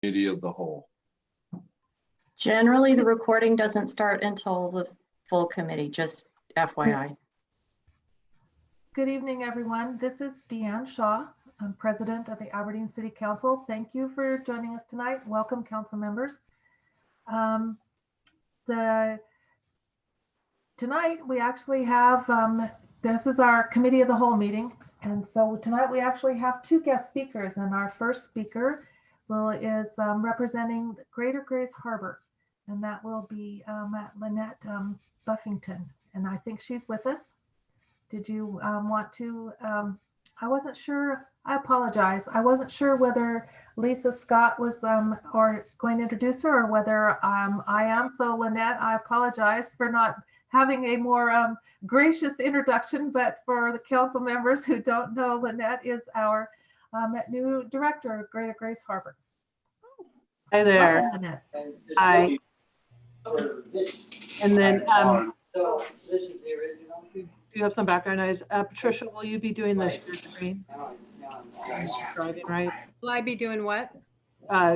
committee of the whole? Generally, the recording doesn't start until the full committee, just FYI. Good evening, everyone. This is Deanne Shaw. I'm president of the Aberdeen City Council. Thank you for joining us tonight. Welcome, council members. Tonight we actually have, this is our committee of the whole meeting. And so tonight we actually have two guest speakers, and our first speaker is representing Greater Grays Harbor, and that will be Lynette Buffington. And I think she's with us. Did you want to, I wasn't sure, I apologize. I wasn't sure whether Lisa Scott was or going to introduce her, or whether I am. So Lynette, I apologize for not having a more gracious introduction, but for the council members who don't know, Lynette is our new director of Greater Grays Harbor. Hi there. Welcome, Lynette. Hi. And then, So this is the original. do you have some background noise? Patricia, will you be doing the share screen? Driving, right? Will I be doing what?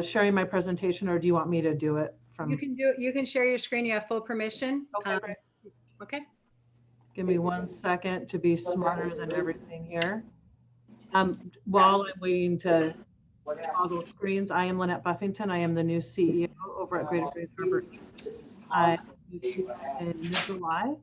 Sharing my presentation, or do you want me to do it from? You can do it. You can share your screen. You have full permission. Okay, great. Okay. Give me 1 second to be smarter than everything here. While I'm waiting to toggle screens, I am Lynette Buffington. I am the new CEO over at Greater Grays Harbor. I moved in mid-July,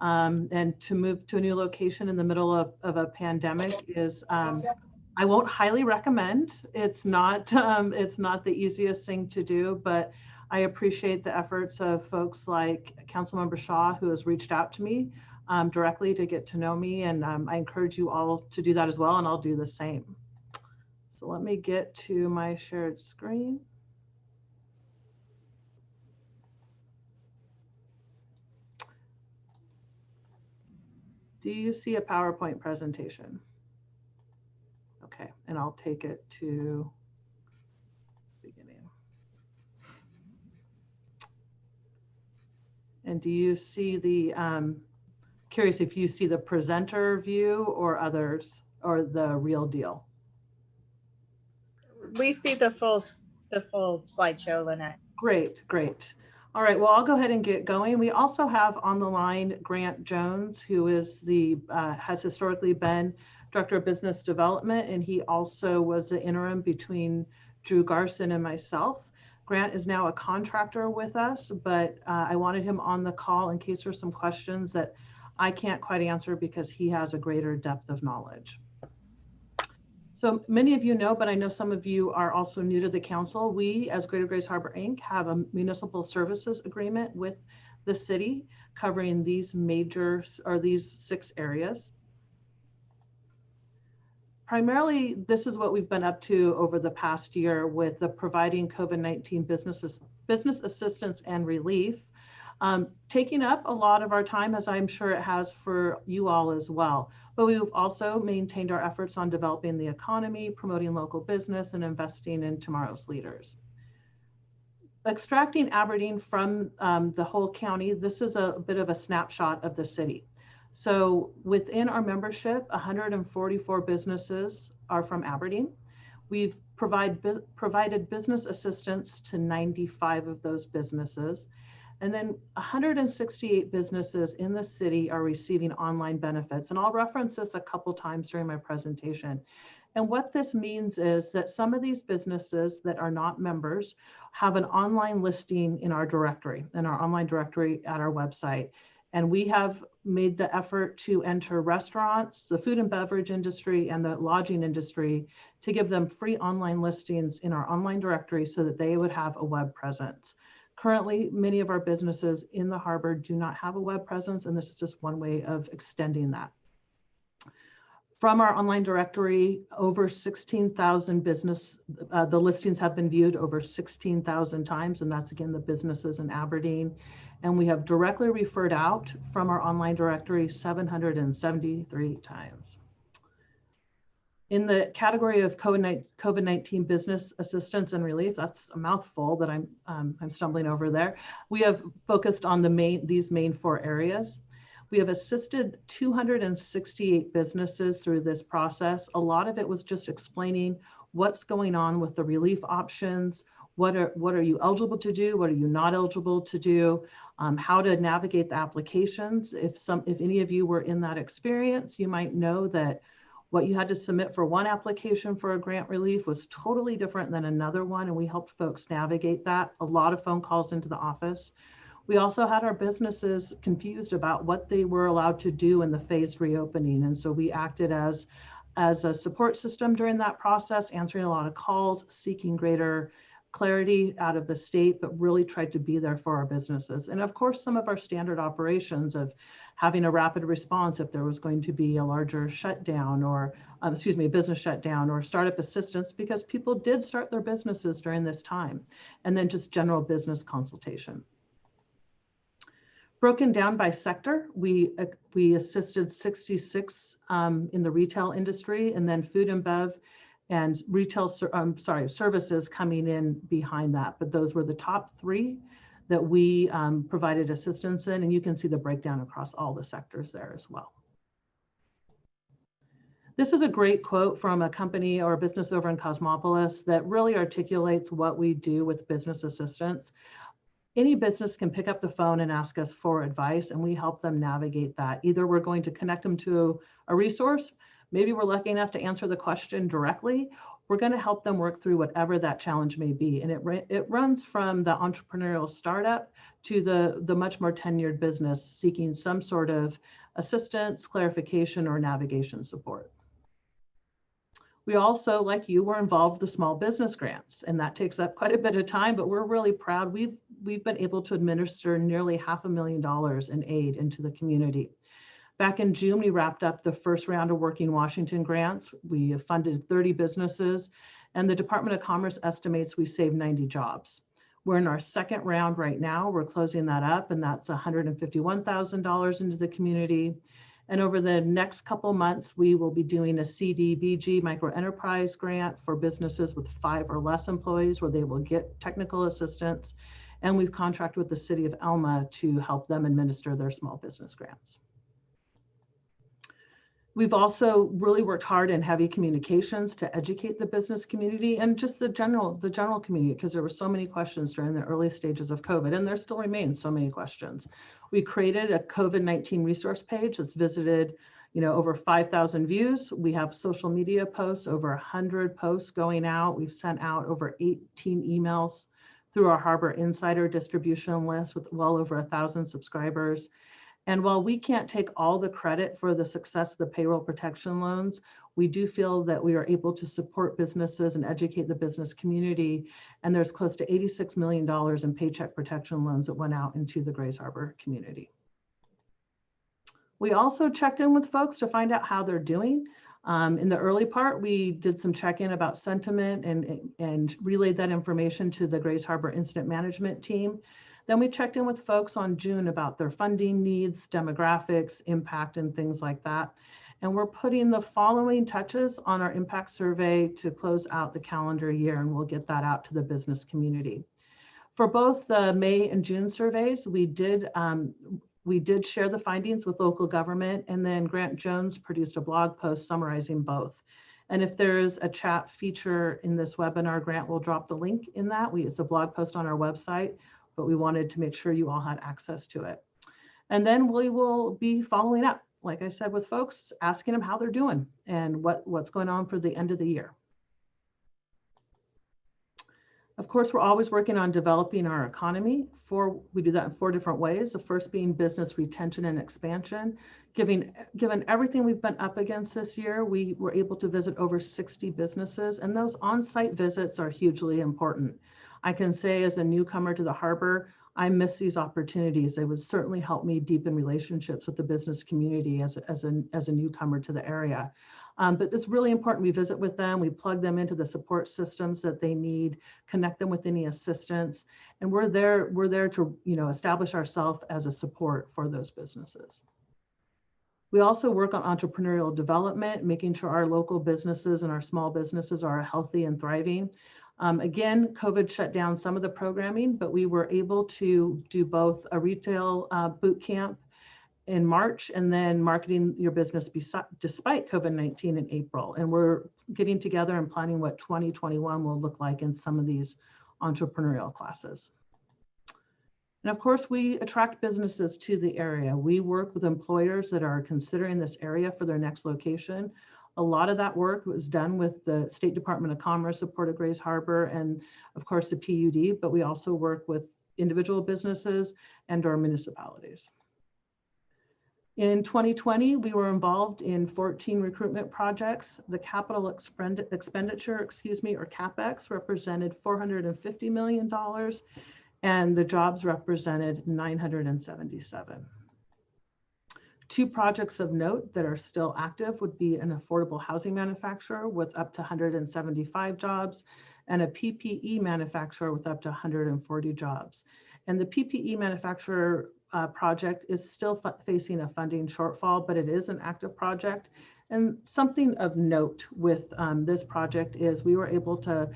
and to move to a new location in the middle of a pandemic is, I won't highly recommend. It's not the easiest thing to do, but I appreciate the efforts of folks like Councilmember Shaw, who has reached out to me directly to get to know me. And I encourage you all to do that as well, and I'll do the same. So let me get to my shared screen. Do you see a PowerPoint presentation? Okay, and I'll take it to beginning. And do you see the, curious if you see the presenter view or others, or the real deal? We see the full slideshow, Lynette. Great, great. All right, well, I'll go ahead and get going. We also have on the line Grant Jones, who is has historically been Director of Business Development, and he also was the interim between Drew Garson and myself. Grant is now a contractor with us, but I wanted him on the call in case there's some questions that I can't quite answer because he has a greater depth of knowledge. So many of you know, but I know some of you are also new to the council. We, as Greater Grays Harbor Inc., have a municipal services agreement with the city covering these these 6 areas. Primarily, this is what we've been up to over the past year with the providing COVID-19 business assistance and relief, taking up a lot of our time, as I'm sure it has for you all as well. But we've also maintained our efforts on developing the economy, promoting local business, and investing in tomorrow's leaders. Extracting Aberdeen from the whole county, this is a bit of a snapshot of the city. So within our membership, 144 businesses are from Aberdeen. We've provided business assistance to 95 of those businesses. And then 168 businesses in the city are receiving online benefits. And I'll reference this a couple times during my presentation. And what this means is that some of these businesses that are not members have an online listing in our directory, at our website. And we have made the effort to enter restaurants, the food and beverage industry, and the lodging industry to give them free online listings in our online directory so that they would have a web presence. Currently, many of our businesses in the harbor do not have a web presence, and this is just one way of extending that. From our online directory, over 16,000 the listings have been viewed over 16,000 times, and that's again the businesses in Aberdeen. And we have directly referred out from our online directory 773 times. In the category of COVID-19 business assistance and relief, that's a mouthful that I'm stumbling over there. We have focused on these main 4 areas. We have assisted 268 businesses through this process. A lot of it was just explaining what's going on with the relief options, what are you eligible to do? What are you not eligible to do? How to navigate the applications. If any of you were in that experience, you might know that what you had to submit for one application for a grant relief was totally different than another one, and we helped folks navigate that. A lot of phone calls into the office. We also had our businesses confused about what they were allowed to do in the phased reopening, and so we acted as a support system during that process, answering a lot of calls, seeking greater clarity out of the state, but really tried to be there for our businesses. And of course, some of our standard operations of having a rapid response if there was going to be a larger shutdown or, a business shutdown or startup assistance, because people did start their businesses during this time. And then just general business consultation. Broken down by sector, we assisted 66 in the retail industry, and then food and bev and retail, services coming in behind that. But those were the top 3 that we provided assistance in, and you can see the breakdown across all the sectors there as well. This is a great quote from a company or a business over in Cosmopolis that really articulates what we do with business assistance. Any business can pick up the phone and ask us for advice, and we help them navigate that. Either we're going to connect them to a resource, maybe we're lucky enough to answer the question directly. We're going to help them work through whatever that challenge may be. And it runs from the entrepreneurial startup to the much more tenured business seeking some sort of assistance, clarification, or navigation support. We also, like you, were involved with the small business grants, and that takes up quite a bit of time, but we're really proud. We've been able to administer nearly $500,000 in aid into the community. Back in June, we wrapped up the first round of Working Washington grants. We have funded 30 businesses, and the Department of Commerce estimates we saved 90 jobs. We're in our second round right now. We're closing that up, and that's $151,000 into the community. And over the next couple months, we will be doing a CDBG microenterprise grant for businesses with 5 or less employees, where they will get technical assistance. And we've contracted with the city of Elma to help them administer their small business grants. We've also really worked hard in heavy communications to educate the business community and just the general community, because there were so many questions during the early stages of COVID, and there still remain so many questions. We created a COVID-19 resource page that's visited, over 5,000 views. We have social media posts, over 100 posts going out. We've sent out over 18 emails through our Harbor Insider distribution list with well over 1,000 subscribers. And while we can't take all the credit for the success of the payroll protection loans, we do feel that we are able to support businesses and educate the business community. And there's close to $86 million in paycheck protection loans that went out into the Grays Harbor community. We also checked in with folks to find out how they're doing. In the early part, we did some check-in about sentiment and relayed that information to the Grays Harbor Incident Management team. Then we checked in with folks on June about their funding needs, demographics, impact, and things like that. And we're putting the following touches on our impact survey to close out the calendar year, and we'll get that out to the business community. For both the May and June surveys, we did share the findings with local government, and then Grant Jones produced a blog post summarizing both. And if there's a chat feature in this webinar, Grant will drop the link in that. It's a blog post on our website, but we wanted to make sure you all had access to it. And then we will be following up, like I said, with folks, asking them how they're doing and what's going on for the end of the year. Of course, we're always working on developing our economy. We do that in 4 different ways. The first being business retention and expansion. Given everything we've been up against this year, we were able to visit over 60 businesses, and those on-site visits are hugely important. I can say as a newcomer to the harbor, I miss these opportunities. They would certainly help me deepen relationships with the business community as a newcomer to the area. But it's really important we visit with them, we plug them into the support systems that they need, connect them with any assistance, and we're there to establish ourselves as a support for those businesses. We also work on entrepreneurial development, making sure our local businesses and our small businesses are healthy and thriving. Again, COVID shut down some of the programming, but we were able to do both a retail boot camp in March and then marketing your business despite COVID-19 in April. And we're getting together and planning what 2021 will look like in some of these entrepreneurial classes. And of course, we attract businesses to the area. We work with employers that are considering this area for their next location. A lot of that work was done with the State Department of Commerce, the Port of Grays Harbor, and of course the PUD, but we also work with individual businesses and our municipalities. In 2020, we were involved in 14 recruitment projects. The capital expenditure, or CapEx, represented $450 million, and the jobs represented 977. Two projects of note that are still active would be an affordable housing manufacturer with up to 175 jobs and a PPE manufacturer with up to 140 jobs. And the PPE manufacturer project is still facing a funding shortfall, but it is an active project. And something of note with this project is we were able to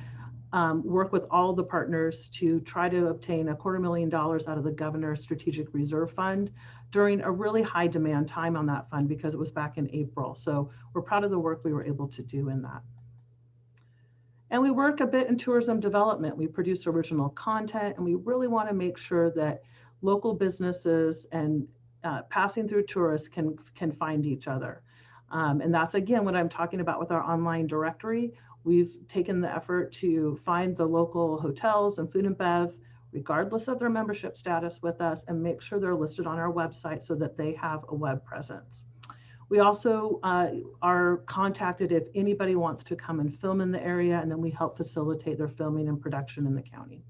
work with all the partners to try to obtain $250,000 out of the Governor's Strategic Reserve Fund during a really high demand time on that fund because it was back in April. So we're proud of the work we were able to do in that. And we work a bit in tourism development. We produce original content, and we really want to make sure that local businesses and passing through tourists can find each other. And that's, again, what I'm talking about with our online directory. We've taken the effort to find the local hotels and food and bev, regardless of their membership status with us, and make sure they're listed on our website so that they have a web presence. We also are contacted if anybody wants to come and film in the area, and then we help facilitate their filming and production in the county.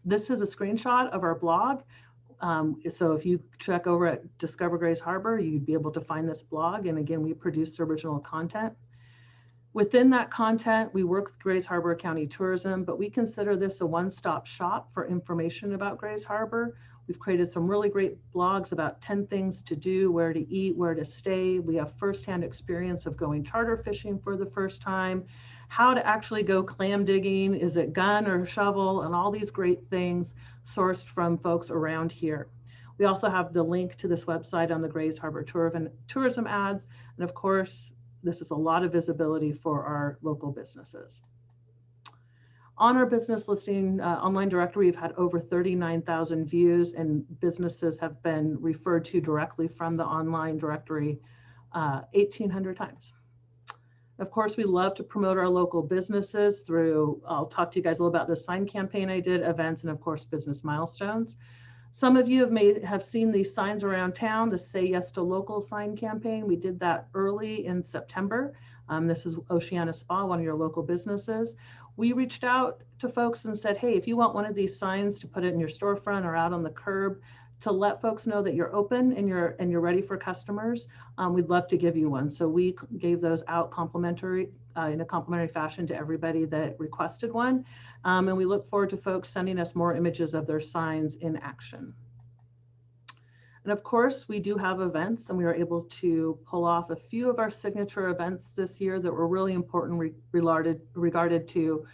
This is a screenshot of our blog. So if you check over at Discover Grays Harbor, you'd be able to find this blog. And again, we produce original content. Within that content, we work with Grays Harbor County Tourism, but we consider this a one-stop shop for information about Grays Harbor. We've created some really great blogs about 10 things to do, where to eat, where to stay. We have firsthand experience of going charter fishing for the first time, how to actually go clam digging, is it gun or shovel, and all these great things sourced from folks around here. We also have the link to this website on the Grays Harbor tourism ads, and of course, this is a lot of visibility for our local businesses. On our business listing online directory, we've had over 39,000 views, and businesses have been referred to directly from the online directory 1,800 times. Of course, we love to promote our local businesses through, I'll talk to you guys a little about the sign campaign I did, events, and of course, business milestones. Some of you may have seen these signs around town, the Say Yes to Local sign campaign. We did that early in September. This is Oceana Spa, one of your local businesses. We reached out to folks and said, hey, if you want one of these signs to put it in your storefront or out on the curb to let folks know that you're open and you're ready for customers, we'd love to give you one. So we gave those out complimentary in a complimentary fashion to everybody that requested one. And we look forward to folks sending us more images of their signs in action. And of course, we do have events, and we were able to pull off a few of our signature events this year that were really important regarded to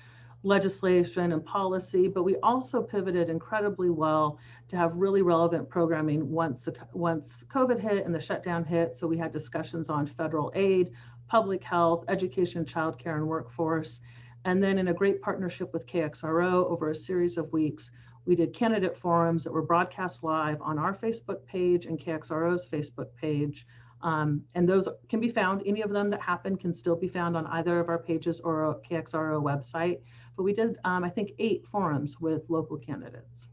legislation and policy, but we also pivoted incredibly well to have really relevant programming once COVID hit and the shutdown hit. So we had discussions on federal aid, public health, education, childcare, and workforce. And then in a great partnership with KXRO over a series of weeks, we did candidate forums that were broadcast live on our Facebook page and KXRO's Facebook page. And those can be found, any of them that happen can still be found on either of our pages or a KXRO website. But we did, I think, 8 forums with local candidates.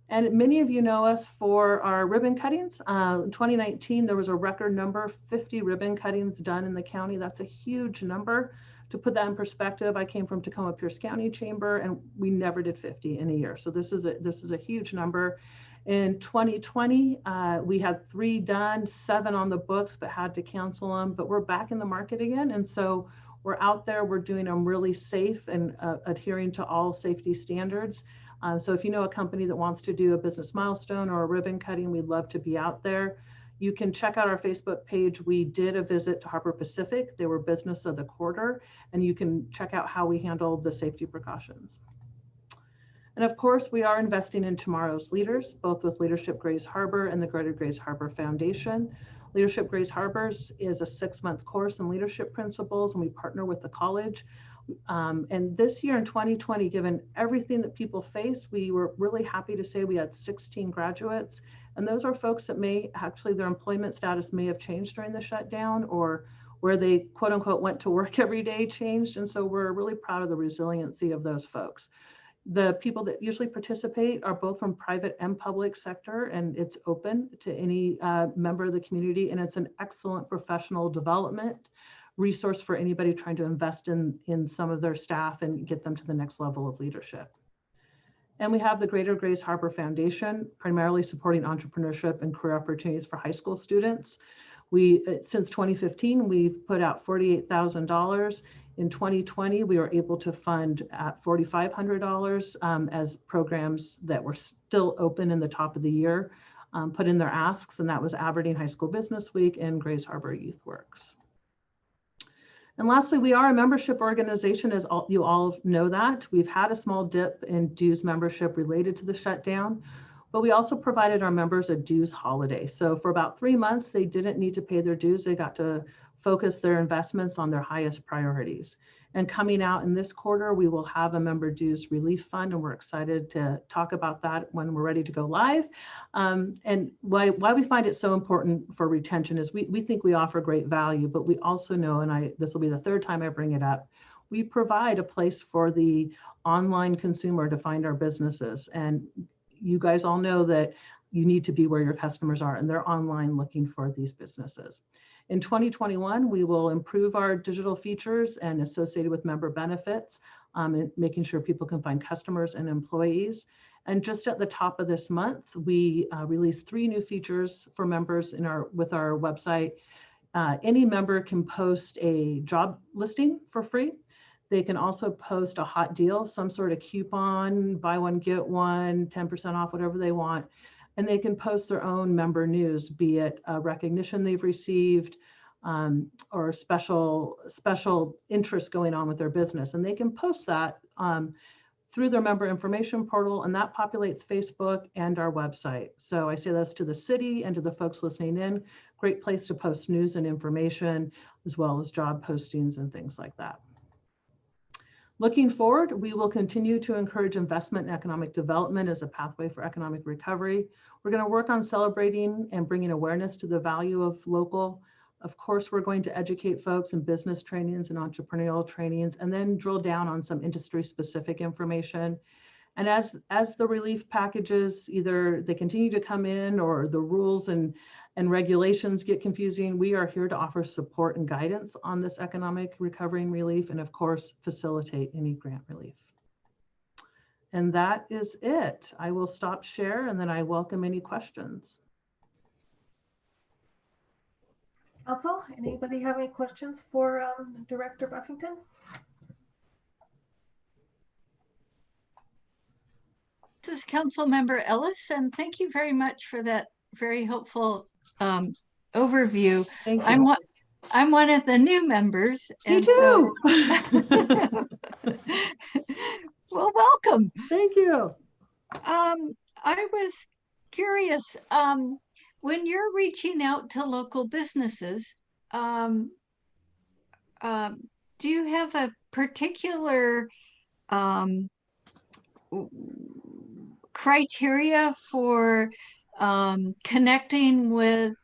And many of you know us for our ribbon cuttings. In 2019, there was a record number, 50 ribbon cuttings done in the county. That's a huge number. To put that in perspective, I came from Tacoma Pierce County Chamber, and we never did 50 in a year. So this is a huge number. In 2020, we had 3 done, 7 on the books, but had to cancel them. But we're back in the market again, and so we're out there. We're doing them really safe and adhering to all safety standards. So if you know a company that wants to do a business milestone or a ribbon cutting, we'd love to be out there. You can check out our Facebook page. We did a visit to Harbor Pacific. They were business of the quarter, and you can check out how we handled the safety precautions. And of course, we are investing in tomorrow's leaders, both with Leadership Grays Harbor and the Greater Grays Harbor Foundation. Leadership Grays Harbor is a 6-month course in leadership principles, and we partner with the college And this year in 2020, given everything that people faced, we were really happy to say we had 16 graduates. And those are folks that may actually, their employment status may have changed during the shutdown, or where they quote unquote went to work every day changed. And so we're really proud of the resiliency of those folks. The people that usually participate are both from private and public sector, and it's open to any member of the community. And it's an excellent professional development resource for anybody trying to invest in some of their staff and get them to the next level of leadership. And we have the Greater Grays Harbor Foundation, primarily supporting entrepreneurship and career opportunities for high school students. Since 2015, we've put out $48,000. In 2020, we were able to fund at $4,500 as programs that were still open in the top of the year, put in their asks, and that was Aberdeen High School Business Week and Grays Harbor Youth Works. And lastly, we are a membership organization, as you all know that. We've had a small dip in dues membership related to the shutdown, but we also provided our members a dues holiday. So for about 3 months, they didn't need to pay their dues. They got to focus their investments on their highest priorities. And coming out in this quarter, we will have a member dues relief fund, and we're excited to talk about that when we're ready to go live. And why we find it so important for retention is we think we offer great value, but we also know, and this will be the third time I bring it up, we provide a place for the online consumer to find our businesses. And you guys all know that you need to be where your customers are, and they're online looking for these businesses. In 2021, we will improve our digital features and associated with member benefits, and making sure people can find customers and employees. And just at the top of this month, we released 3 new features for members with our website. Any member can post a job listing for free. They can also post a hot deal, some sort of coupon, buy one, get one, 10% off, whatever they want. And they can post their own member news, be it a recognition they've received or special interest going on with their business. And they can post that through their member information portal, and that populates Facebook and our website. So I say that's to the city and to the folks listening in. Great place to post news and information, as well as job postings and things like that. Looking forward, we will continue to encourage investment in economic development as a pathway for economic recovery. We're going to work on celebrating and bringing awareness to the value of local. Of course, we're going to educate folks in business trainings and entrepreneurial trainings, and then drill down on some industry-specific information. And as the relief packages, either they continue to come in or the rules and regulations get confusing, we are here to offer support and guidance on this economic recovery and relief, and of course, facilitate any grant relief. And that is it. I will stop share, and then I welcome any questions. Council, anybody have any questions for Director Buffington? This is Council Member Ellis, and thank you very much for that very helpful overview. Thank you. I'm one of the new members. Me too. Well, welcome. Thank you. I was curious, when you're reaching out to local businesses, do you have a particular criteria for connecting with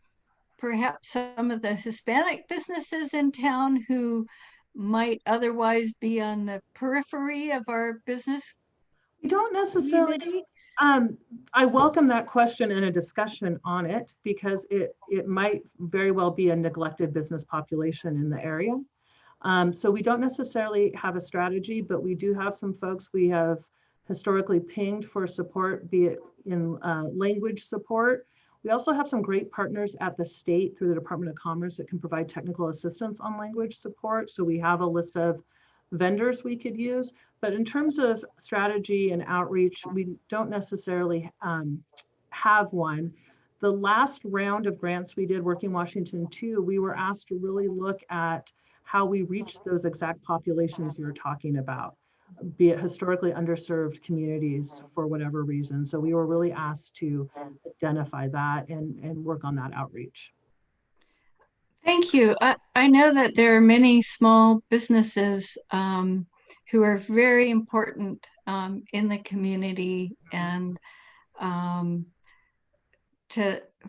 perhaps some of the Hispanic businesses in town who might otherwise be on the periphery of our business? We don't necessarily. I welcome that question and a discussion on it, because it might very well be a neglected business population in the area. So we don't necessarily have a strategy, but we do have some folks we have historically pinged for support, be it in language support. We also have some great partners at the state through the Department of Commerce that can provide technical assistance on language support. So we have a list of vendors we could use. But in terms of strategy and outreach, we don't necessarily have one. The last round of grants we did, Working Washington 2, we were asked to really look at how we reach those exact populations you're talking about, be it historically underserved communities for whatever reason. So we were really asked to identify that and work on that outreach. Thank you. I know that there are many small businesses who are very important in the community, and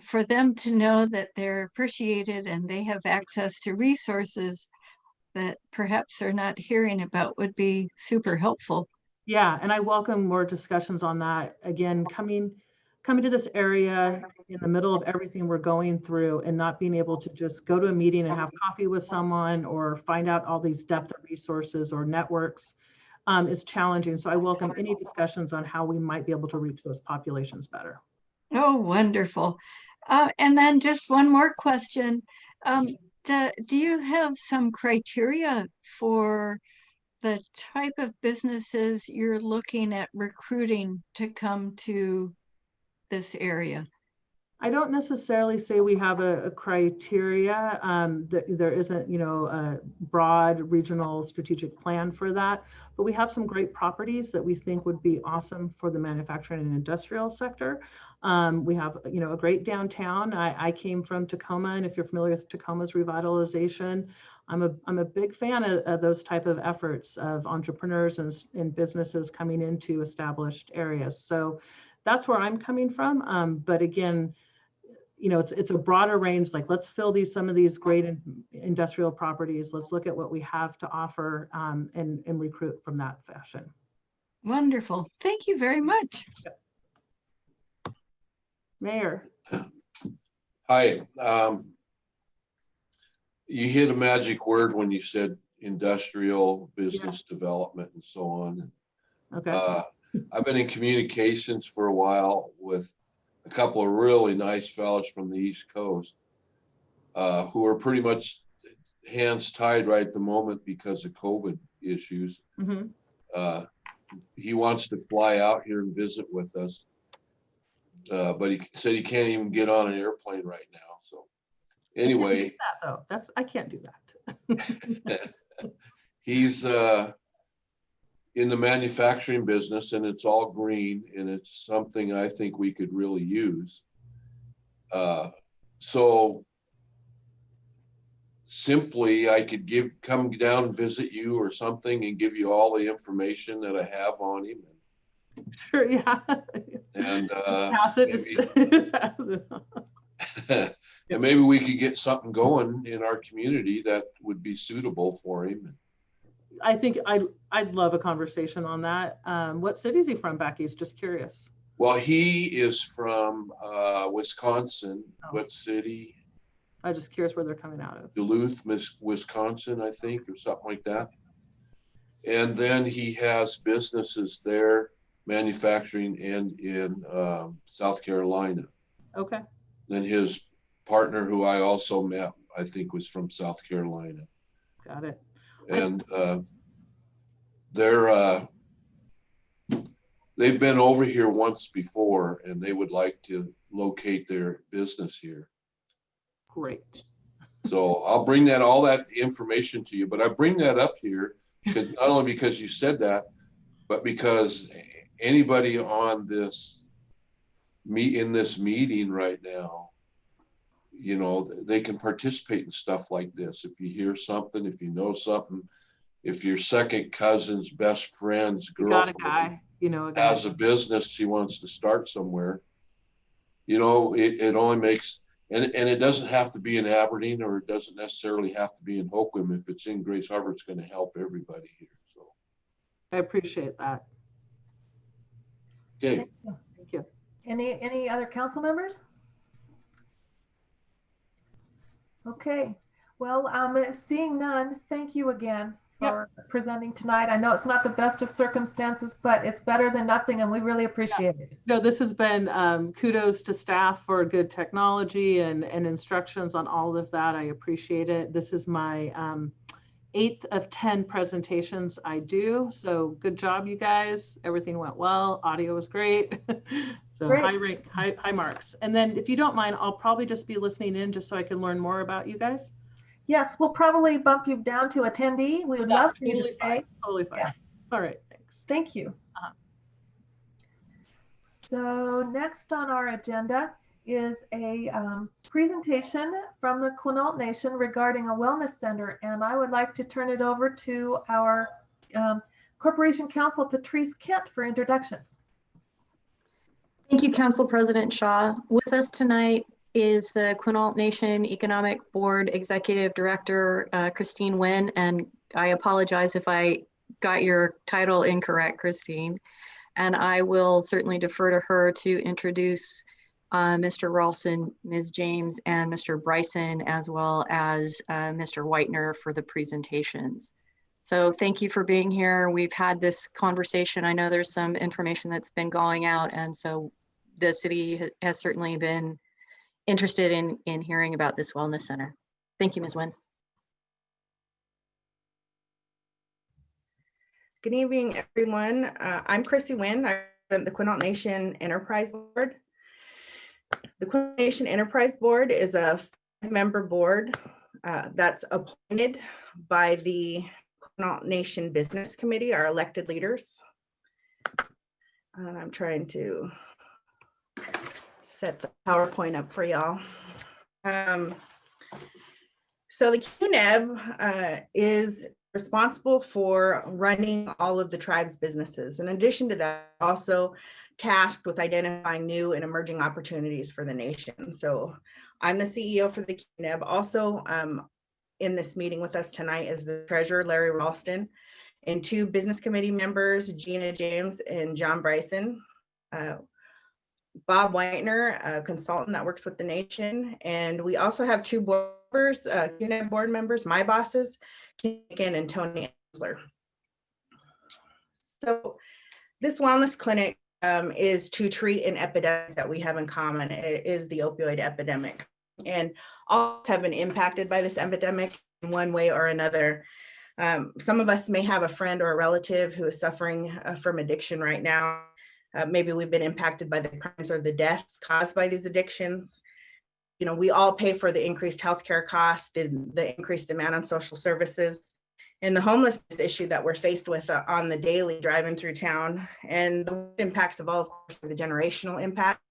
for them to know that they're appreciated and they have access to resources that perhaps they're not hearing about would be super helpful. Yeah, and I welcome more discussions on that. Again, coming to this area in the middle of everything we're going through and not being able to just go to a meeting and have coffee with someone or find out all these depth of resources or networks is challenging. So I welcome any discussions on how we might be able to reach those populations better. Oh, wonderful. And then just one more question. Do you have some criteria for the type of businesses you're looking at recruiting to come to this area? I don't necessarily say we have a criteria, that there isn't, a broad regional strategic plan for that, but we have some great properties that we think would be awesome for the manufacturing and industrial sector. We have, a great downtown. I came from Tacoma, and if you're familiar with Tacoma's revitalization, I'm a big fan of those type of efforts of entrepreneurs and businesses coming into established areas. So that's where I'm coming from. But again, it's a broader range. Like, let's fill some of these great industrial properties. Let's look at what we have to offer and recruit from that fashion. Wonderful. Thank you very much. Mayor. Hi. You hit a magic word when you said industrial business development and so on. Okay. I've been in communications for a while with a couple of really nice fellows from the East Coast who are pretty much hands tied right at the moment because of COVID issues. Mm-hmm. He wants to fly out here and visit with us, but he said he can't even get on an airplane right now. So anyway, I can't do that. he's in the manufacturing business, and it's all green, and it's something I think we could really use. So simply, I could come down and visit you or something and give you all the information that I have on him. Sure, yeah. And pass it. and maybe we could get something going in our community that would be suitable for him. I think I'd love a conversation on that. What city is he from, Becky? Just curious. Well, he is from Wisconsin. Oh. What city? I'm just curious where they're coming out of. Duluth, Wisconsin, I think, or something like that. And then he has businesses there, manufacturing, and in South Carolina. Okay. Then his partner, who I also met, I think was from South Carolina. Got it. And they've been over here once before, and they would like to locate their business here. Great. So I'll bring all that information to you, but I bring that up here because not only because you said that, but because anybody on this meeting right now, they can participate in stuff like this. If you hear something, if you know something, if your second cousin's best friend's girlfriend has a business she wants to start somewhere, it only makes, and it doesn't have to be in Aberdeen, or it doesn't necessarily have to be in Hoquiam. If it's in Grace Harbor, it's going to help everybody here. So I appreciate that. Okay. Thank you. Any other council members? Okay, well, seeing none, thank you again for presenting tonight. I know it's not the best of circumstances, but it's better than nothing, and we really appreciate it. No, this has been kudos to staff for good technology and instructions on all of that. I appreciate it. This is my 8th of 10 presentations I do, so good job, you guys. Everything went well. Audio was great. So great. high marks. And then if you don't mind, I'll probably just be listening in just so I can learn more about you guys. Yes, we'll probably bump you down to attendee. We would love for you to stay. Fine. Totally fine. Yeah. All right, thanks. Thank you. So next on our agenda is a presentation from the Quinault Nation regarding a wellness center. And I would like to turn it over to our Corporation Counsel Patrice Kent for introductions. Thank you, Council President Shaw. With us tonight is the Quinault Nation Economic Board Executive Director, Christine Nguyen, and I apologize if I got your title incorrect, Christine. And I will certainly defer to her to introduce Mr. Ralston, Ms. James, and Mr. Bryson, as well as Mr. Whitener for the presentations. So thank you for being here. We've had this conversation. I know there's some information that's been going out, and so the city has certainly been interested in hearing about this wellness center. Thank you, Ms. Nguyen. Good evening, everyone. I'm Chrissy Nguyen. I represent the Quinault Nation Enterprise Board. The Quinault Nation Enterprise Board is a 5-member board that's appointed by the Quinault Nation Business Committee, our elected leaders. And I'm trying to set the PowerPoint up for y'all. So the QNEB is responsible for running all of the tribe's businesses. In addition to that, also tasked with identifying new and emerging opportunities for the nation. So I'm the CEO for the QNEB. Also in this meeting with us tonight is the treasurer, Larry Ralston, and 2 business committee members, Gina James and John Bryson. Bob Whitener, a consultant that works with the nation. And we also have 2 board members, QNEB board members, my bosses, Ken and Tony Ansler. So this wellness clinic is to treat an epidemic that we have in common. It is the opioid epidemic. And all have been impacted by this epidemic in one way or another. Some of us may have a friend or a relative who is suffering from addiction right now. Maybe we've been impacted by the crimes or the deaths caused by these addictions. You know, we all pay for the increased healthcare costs, the increased demand on social services, and the homelessness issue that we're faced with on the daily driving through town. And the impacts of all, of course, the generational impacts.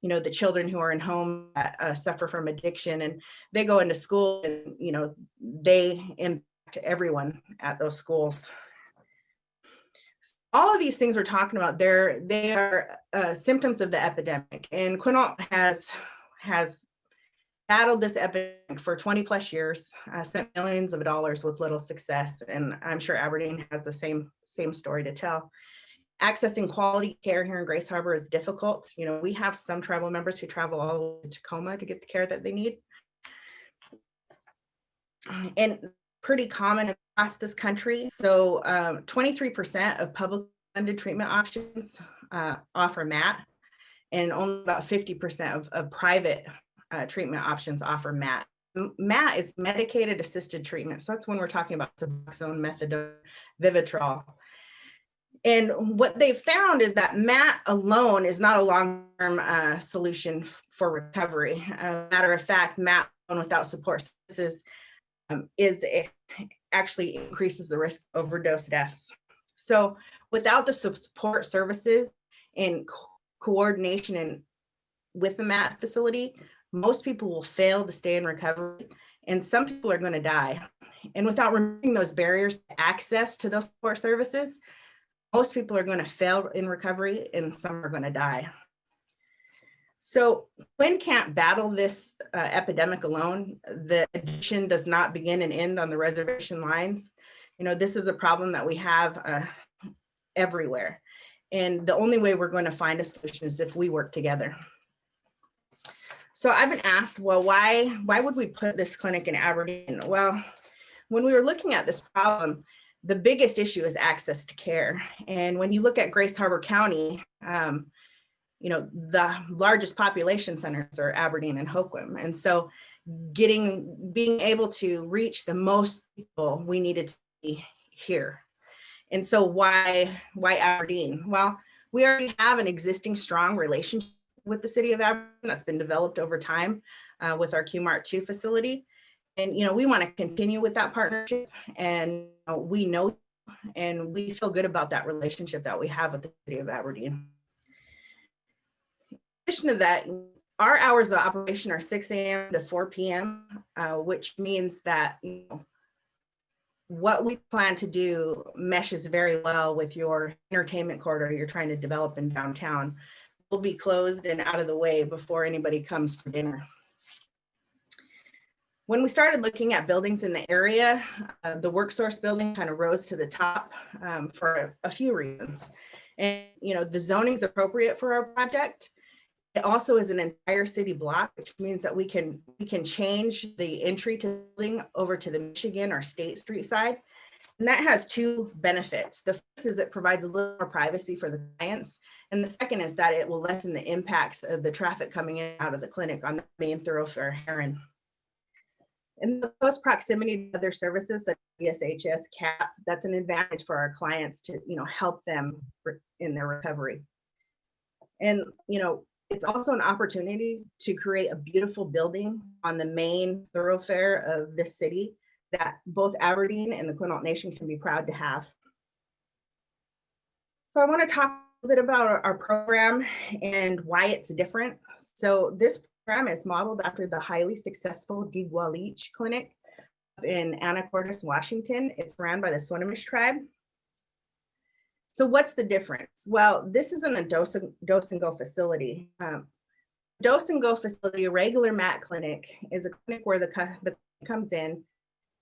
You know, the children who are in homes that suffer from addiction, and they go into school, and you know, they impact everyone at those schools. All of these things we're talking about, they are symptoms of the epidemic, and Quinault has battled this epidemic for 20 plus years, spent millions of dollars with little success, and I'm sure Aberdeen has the same story to tell. Accessing quality care here in Grace Harbor is difficult. You know, we have some tribal members who travel all the way to Tacoma to get the care that they need, and pretty common across this country. So 23% of public funded treatment options offer MAT, and only about 50% of private treatment options offer MAT. MAT is medicated assisted treatment. So that's when we're talking about Suboxone, methadone, Vivitrol. And what they found is that MAT alone is not a long-term solution for recovery. Matter of fact, MAT alone without support services actually increases the risk of overdose deaths. So without the support services and coordination with the MAT facility, most people will fail to stay in recovery, and some people are going to die. And without removing those barriers to access to those support services, most people are going to fail in recovery, and some are going to die. So Quinn can't battle this epidemic alone. The addiction does not begin and end on the reservation lines. You know, this is a problem that we have everywhere. And the only way we're going to find a solution is if we work together. So I've been asked, well, why would we put this clinic in Aberdeen? Well, when we were looking at this problem, the biggest issue is access to care. And when you look at Grace Harbor County, you know, the largest population centers are Aberdeen and Hoquiam. And so being able to reach the most people, we needed to be here. And so why Aberdeen? Well, we already have an existing strong relationship with the city of Aberdeen that's been developed over time with our QMart 2 facility. And, you know, we want to continue with that partnership, and we know, and we feel good about that relationship that we have with the city of Aberdeen. In addition to that, our hours of operation are 6 a.m. to 4 p.m., which means that, you know, what we plan to do meshes very well with your entertainment corridor you're trying to develop in downtown. We'll be closed and out of the way before anybody comes for dinner. When we started looking at buildings in the area, the WorkSource building kind of rose to the top for a few reasons. And, you know, the zoning is appropriate for our project. It also is an entire city block, which means that we can change the entry to the building over to the Michigan or State Street side. And that has two benefits. The first is it provides a little more privacy for the clients. And the second is that it will lessen the impacts of the traffic coming in and out of the clinic on the main thoroughfare Heron. In the close proximity to other services such as ESHS, CAP, that's an advantage for our clients to, you know, help them in their recovery. And, you know, it's also an opportunity to create a beautiful building on the main thoroughfare of this city that both Aberdeen and the Quinault Nation can be proud to have. So I want to talk a bit about our program and why it's different. So this program is modeled after the highly successful Digualich Clinic in Anacortes, Washington. It's ran by the Swinomish tribe. So what's the difference? Well, this isn't a dose and go facility. Dose and go facility, a regular MAT clinic, is a clinic where the comes in,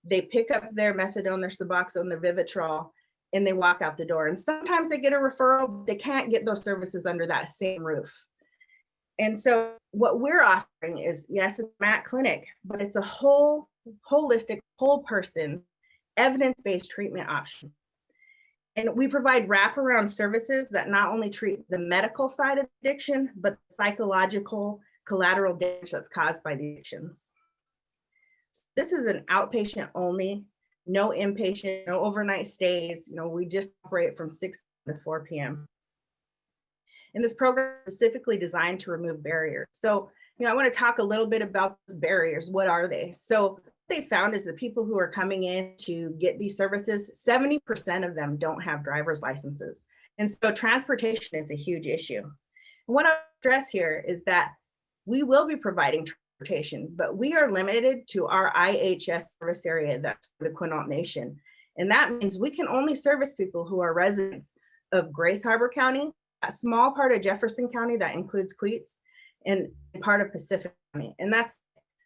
they pick up their methadone, their Suboxone, their Vivitrol, and they walk out the door. And sometimes they get a referral, but they can't get those services under that same roof. And so what we're offering is, yes, it's a MAT clinic, but it's a holistic, whole person, evidence-based treatment option. And we provide wraparound services that not only treat the medical side of addiction, but the psychological collateral damage that's caused by the addictions. This is an outpatient only, no inpatient, no overnight stays. You know, we just operate from 6 to 4 p.m. And this program is specifically designed to remove barriers. So, you know, I want to talk a little bit about those barriers. What are they? So what they found is the people who are coming in to get these services, 70% of them don't have driver's licenses. And so transportation is a huge issue. And what I stress here is that we will be providing transportation, but we are limited to our IHS service area, that's the Quinault Nation. And that means we can only service people who are residents of Grace Harbor County, a small part of Jefferson County that includes Queets, and part of Pacific County. And that's,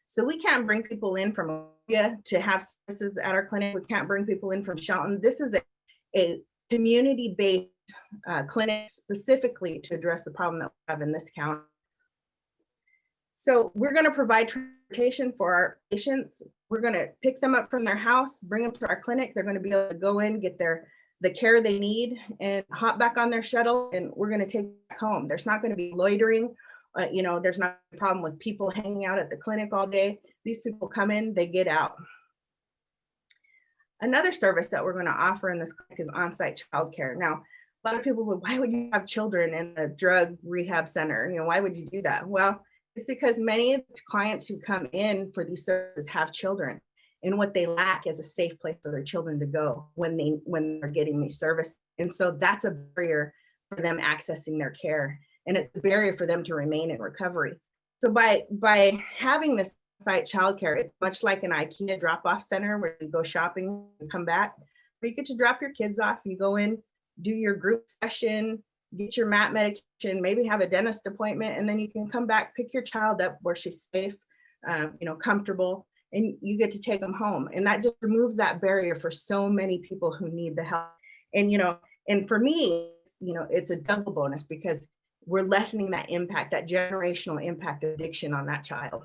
so we can't bring people in from Olympia to have services at our clinic. We can't bring people in from Shelton. This is a community-based clinic specifically to address the problem that we have in this county. So we're going to provide transportation for our patients. We're going to pick them up from their house, bring them to our clinic. They're going to be able to go in, get the care they need, and hop back on their shuttle, and we're going to take them back home. There's not going to be loitering. You know, there's not a problem with people hanging out at the clinic all day. These people come in, they get out. Another service that we're going to offer in this clinic is on-site childcare. Now, a lot of people would, why would you have children in a drug rehab center? You know, why would you do that? Well, it's because many of the clients who come in for these services have children, and what they lack is a safe place for their children to go when they're getting these services. And so that's a barrier for them accessing their care, and it's a barrier for them to remain in recovery. So by having this site childcare, it's much like an IKEA drop-off center where you go shopping and come back, where you get to drop your kids off, you go in, do your group session, get your MAT medication, maybe have a dentist appointment, and then you can come back, pick your child up where she's safe, you know, comfortable, and you get to take them home. And that just removes that barrier for so many people who need the help. And, you know, and for me, you know, it's a double bonus because we're lessening that impact, that generational impact of addiction on that child.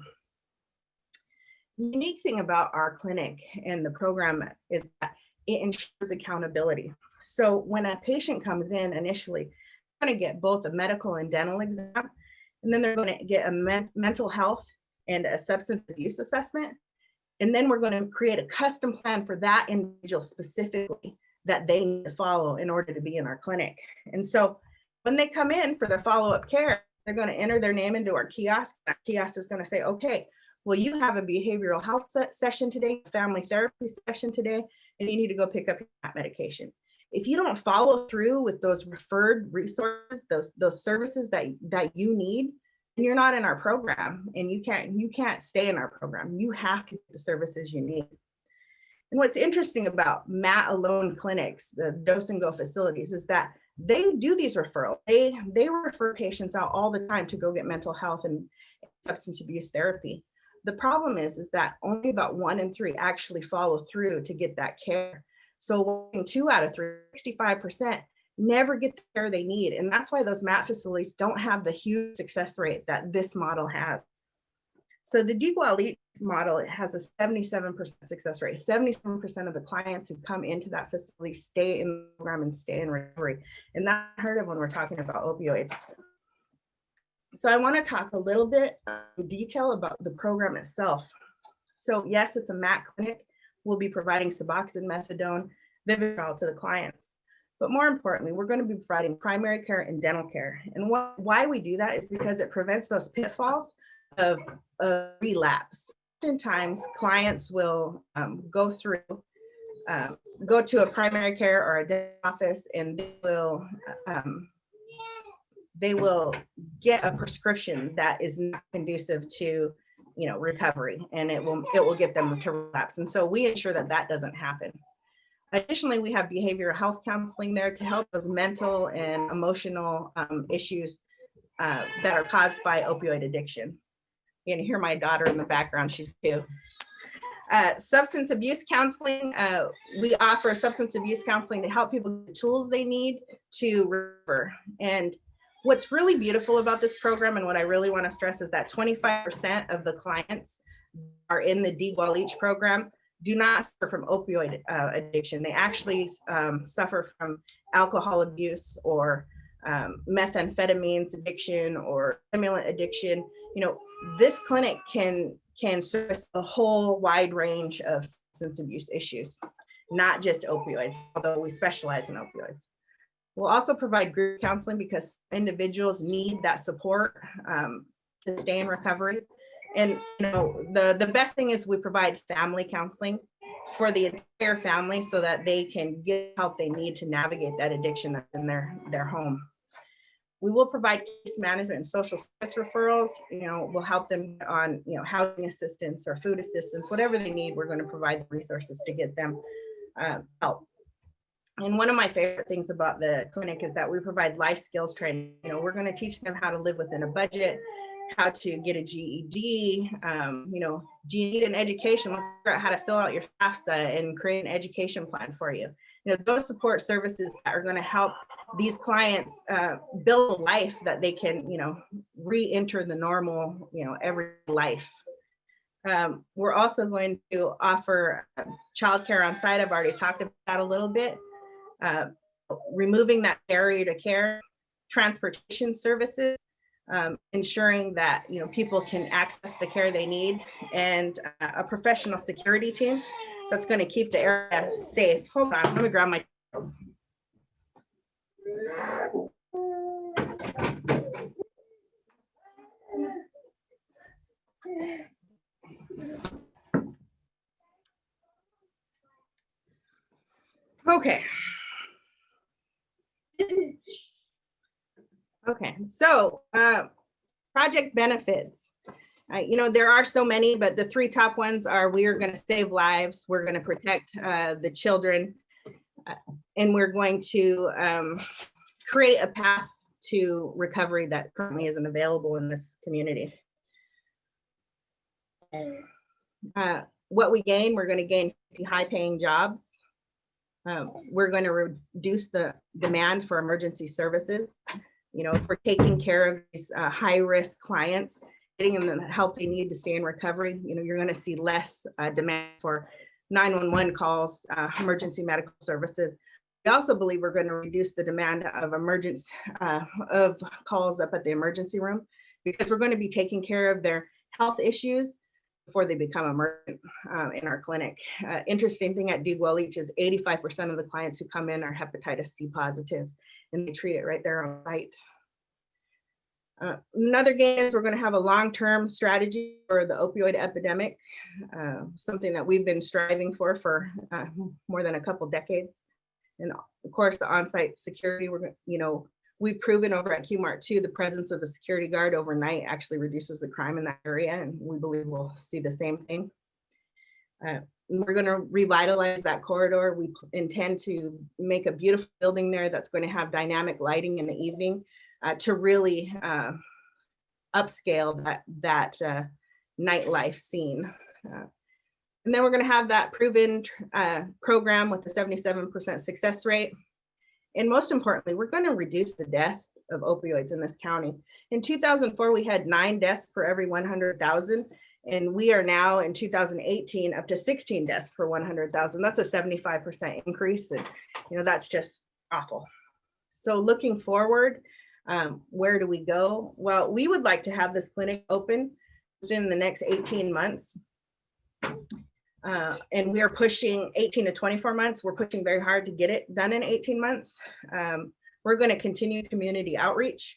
The unique thing about our clinic and the program is that it ensures accountability. So when a patient comes in initially, they're going to get both a medical and dental exam, and then they're going to get a mental health and a substance abuse assessment. And then we're going to create a custom plan for that individual specifically that they need to follow in order to be in our clinic. And so when they come in for their follow-up care, they're going to enter their name into our kiosk. That kiosk is going to say, okay, well, you have a behavioral health session today, family therapy session today, and you need to go pick up your medication. If you don't follow through with those referred resources, those services that you need, then you're not in our program, and you can't stay in our program. You have to get the services you need. And what's interesting about MAT alone clinics, the dose and go facilities, is that they do these referrals. They refer patients out all the time to go get mental health and substance abuse therapy. The problem is that only about 1 in 3 actually follow through to get that care. So 2 out of 3, 65%, never get the care they need. And that's why those MAT facilities don't have the huge success rate that this model has. So the DeGual model, it has a 77% success rate. 77% of the clients who come into that facility stay in the program and stay in recovery. And that's unheard of when we're talking about opioids. So I want to talk a little bit in detail about the program itself. So yes, it's a MAT clinic. We'll be providing Suboxone, methadone, Vivitrol to the clients. But more importantly, we're going to be providing primary care and dental care. And why we do that is because it prevents those pitfalls of relapse. Oftentimes, clients will go to a primary care or a dental office, and they will get a prescription that is not conducive to, recovery, and it will get them to relapse. And so we ensure that that doesn't happen. Additionally, we have behavioral health counseling there to help those mental and emotional issues that are caused by opioid addiction. You can hear my daughter in the background, she's 2. Substance abuse counseling, we offer substance abuse counseling to help people get the tools they need to recover. And what's really beautiful about this program, and what I really want to stress, is that 25% of the clients are in the DeGual program do not suffer from opioid addiction. They actually suffer from alcohol abuse or methamphetamines addiction or stimulant addiction. This clinic can service a whole wide range of substance abuse issues, not just opioids, although we specialize in opioids. We'll also provide group counseling because individuals need that support to stay in recovery. And the best thing is we provide family counseling for the entire family so that they can get help they need to navigate that addiction that's in their home. We will provide case management and social service referrals. We'll help them on housing assistance or food assistance, whatever they need. We're going to provide the resources to get them help. And one of my favorite things about the clinic is that we provide life skills training. We're going to teach them how to live within a budget, how to get a GED. Do you need an education? Let's figure out how to fill out your FAFSA and create an education plan for you. Those support services that are going to help these clients build a life that they can, re-enter the normal, everyday life. We're also going to offer childcare on site. I've already talked about that a little bit. Removing that barrier to care, transportation services, ensuring that people can access the care they need, and a professional security team that's going to keep the area safe. Hold on, let me grab my. Okay. Okay, so project benefits. There are so many, but the 3 top ones are: we are going to save lives, we're going to protect the children, and we're going to create a path to recovery that currently isn't available in this community. What we gain, we're going to gain 50 high-paying jobs. We're going to reduce the demand for emergency services. If we're taking care of these high-risk clients, getting them the help they need to stay in recovery, you're going to see less demand for 911 calls, emergency medical services. We also believe we're going to reduce the demand of of calls up at the emergency room, because we're going to be taking care of their health issues before they become emergent in our clinic. Interesting thing at DeGual is 85% of the clients who come in are hepatitis C positive, and they treat it right there on site. Another gain is we're going to have a long-term strategy for the opioid epidemic, something that we've been striving for more than a couple decades. And of course, the on-site security, we've proven over at QMart too, the presence of the security guard overnight actually reduces the crime in that area, and we believe we'll see the same thing. We're going to revitalize that corridor. We intend to make a beautiful building there that's going to have dynamic lighting in the evening to really upscale that nightlife scene. And then we're going to have that proven program with a 77% success rate. And most importantly, we're going to reduce the deaths of opioids in this county. In 2004, we had 9 deaths for every 100,000. And we are now in 2018 up to 16 deaths per 100,000. That's a 75% increase. And, you know, that's just awful. So looking forward, where do we go? Well, we would like to have this clinic open within the next 18 months. And we are pushing 18 to 24 months. We're pushing very hard to get it done in 18 months. We're going to continue community outreach.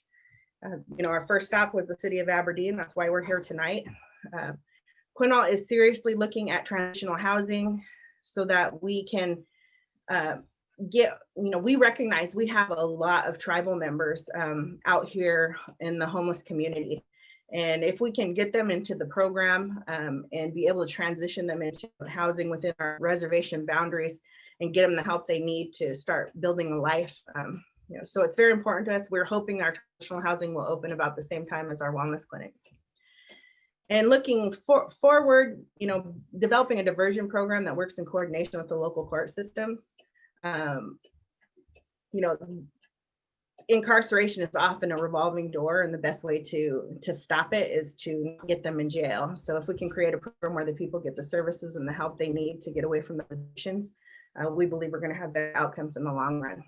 You know, our first stop was the city of Aberdeen. That's why we're here tonight. Quinault is seriously looking at transitional housing so that we can get, you know, we recognize we have a lot of tribal members out here in the homeless community. And if we can get them into the program and be able to transition them into housing within our reservation boundaries and get them the help they need to start building a life. You know, so it's very important to us. We're hoping our transitional housing will open about the same time as our wellness clinic. And looking forward, you know, developing a diversion program that works in coordination with the local court systems. You know, incarceration is often a revolving door, and the best way to stop it is to get them in jail. So if we can create a program where the people get the services and the help they need to get away from the addictions, we believe we're going to have better outcomes in the long run.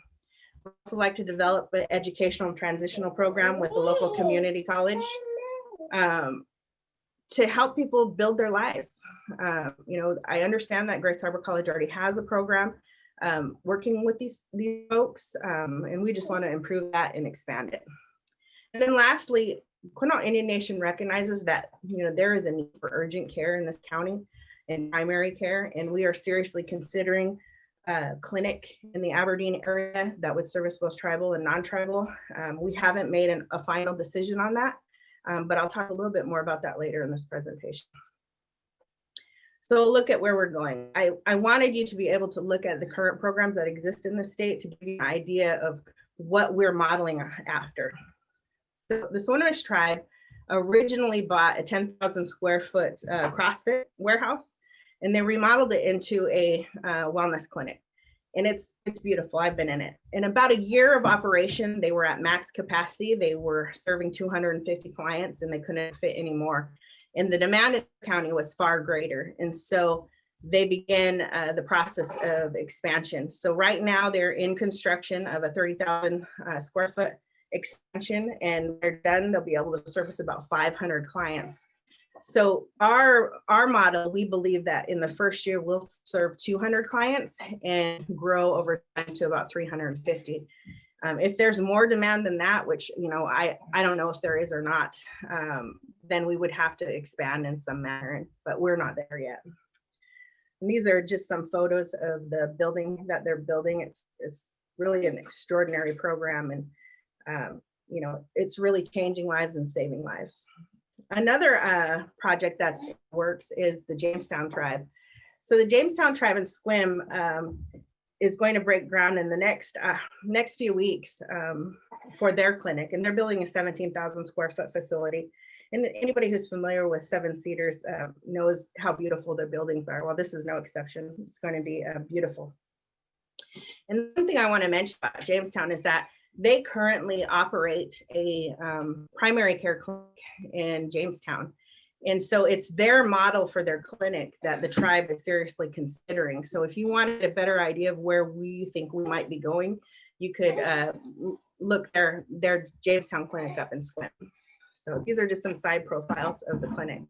We also like to develop an educational and transitional program with the local community college. To help people build their lives. You know, I understand that Grace Harbor College already has a program working with these folks, and we just want to improve that and expand it. And then lastly, Quinault Indian Nation recognizes that, you know, there is a need for urgent care in this county and primary care, and we are seriously considering a clinic in the Aberdeen area that would service both tribal and non-tribal. We haven't made a final decision on that. But I'll talk a little bit more about that later in this presentation. So look at where we're going. I wanted you to be able to look at the current programs that exist in the state to give you an idea of what we're modeling after. So the Swinomish tribe originally bought a 10,000 square foot CrossFit warehouse, and they remodeled it into a wellness clinic. And it's beautiful. I've been in it. In about a year of operation, they were at max capacity. They were serving 250 clients and they couldn't fit anymore. And the demand in the county was far greater. And so they began the process of expansion. So right now they're in construction of a 30,000 square foot expansion, and when they're done, they'll be able to service about 500 clients. So our model, we believe that in the first year, we'll serve 200 clients and grow over time to about 350. If there's more demand than that, which, you know, I don't know if there is or not, then we would have to expand in some manner, but we're not there yet. And these are just some photos of the building that they're building. It's really an extraordinary program, and you know, it's really changing lives and saving lives. Another project that works is the Jamestown tribe. So the Jamestown tribe in Sequim is going to break ground in the next few weeks for their clinic, and they're building a 17,000 square foot facility. And anybody who's familiar with Seven Cedars knows how beautiful their buildings are. Well, this is no exception. It's going to be beautiful. And one thing I want to mention about Jamestown is that they currently operate a primary care clinic in Jamestown. And so it's their model for their clinic that the tribe is seriously considering. So if you wanted a better idea of where we think we might be going, you could look their Jamestown clinic up in Sequim. So these are just some side profiles of the clinic.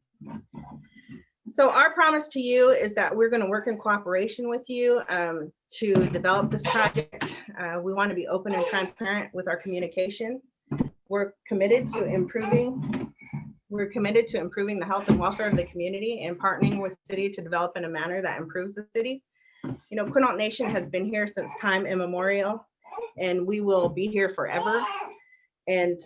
So our promise to you is that we're going to work in cooperation with you to develop this project. We want to be open and transparent with our communication. We're committed to improving the health and welfare of the community and partnering with the city to develop in a manner that improves the city. You know, Quinault Nation has been here since time immemorial, and we will be here forever. And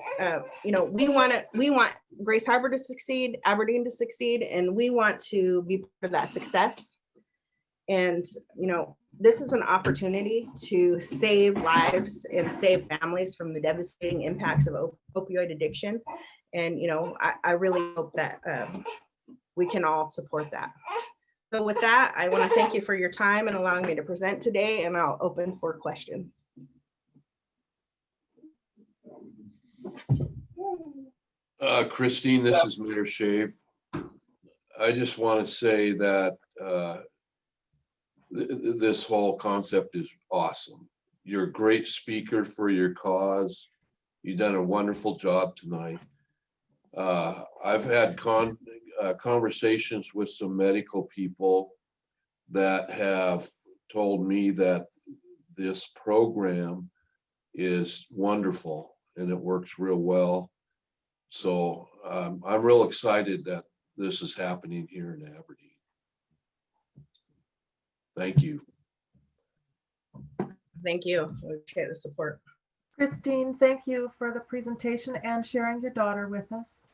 you know, we want Grace Harbor to succeed, Aberdeen to succeed, and we want to be part of that success. And, you know, this is an opportunity to save lives and save families from the devastating impacts of opioid addiction. And, you know, I really hope that we can all support that. So with that, I want to thank you for your time and allowing me to present today, and I'll open for questions. Christine, this is Mayor Shave. I just want to say that this whole concept is awesome. You're a great speaker for your cause. You've done a wonderful job tonight. I've had conversations with some medical people that have told me that this program is wonderful and it works real well. So I'm real excited that this is happening here in Aberdeen. Thank you. Thank you. We appreciate the support. Christine, thank you for the presentation and sharing your daughter with us.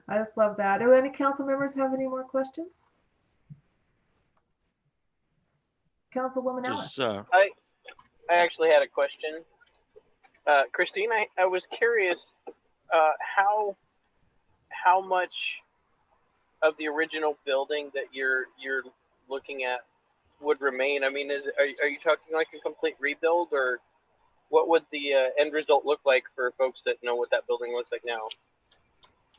I just love that. Do any council members have any more questions? Councilwoman Ellis. I actually had a question. Christine, I was curious how much of the original building that you're looking at would remain. I mean, are you talking like a complete rebuild, or what would the end result look like for folks that know what that building looks like now?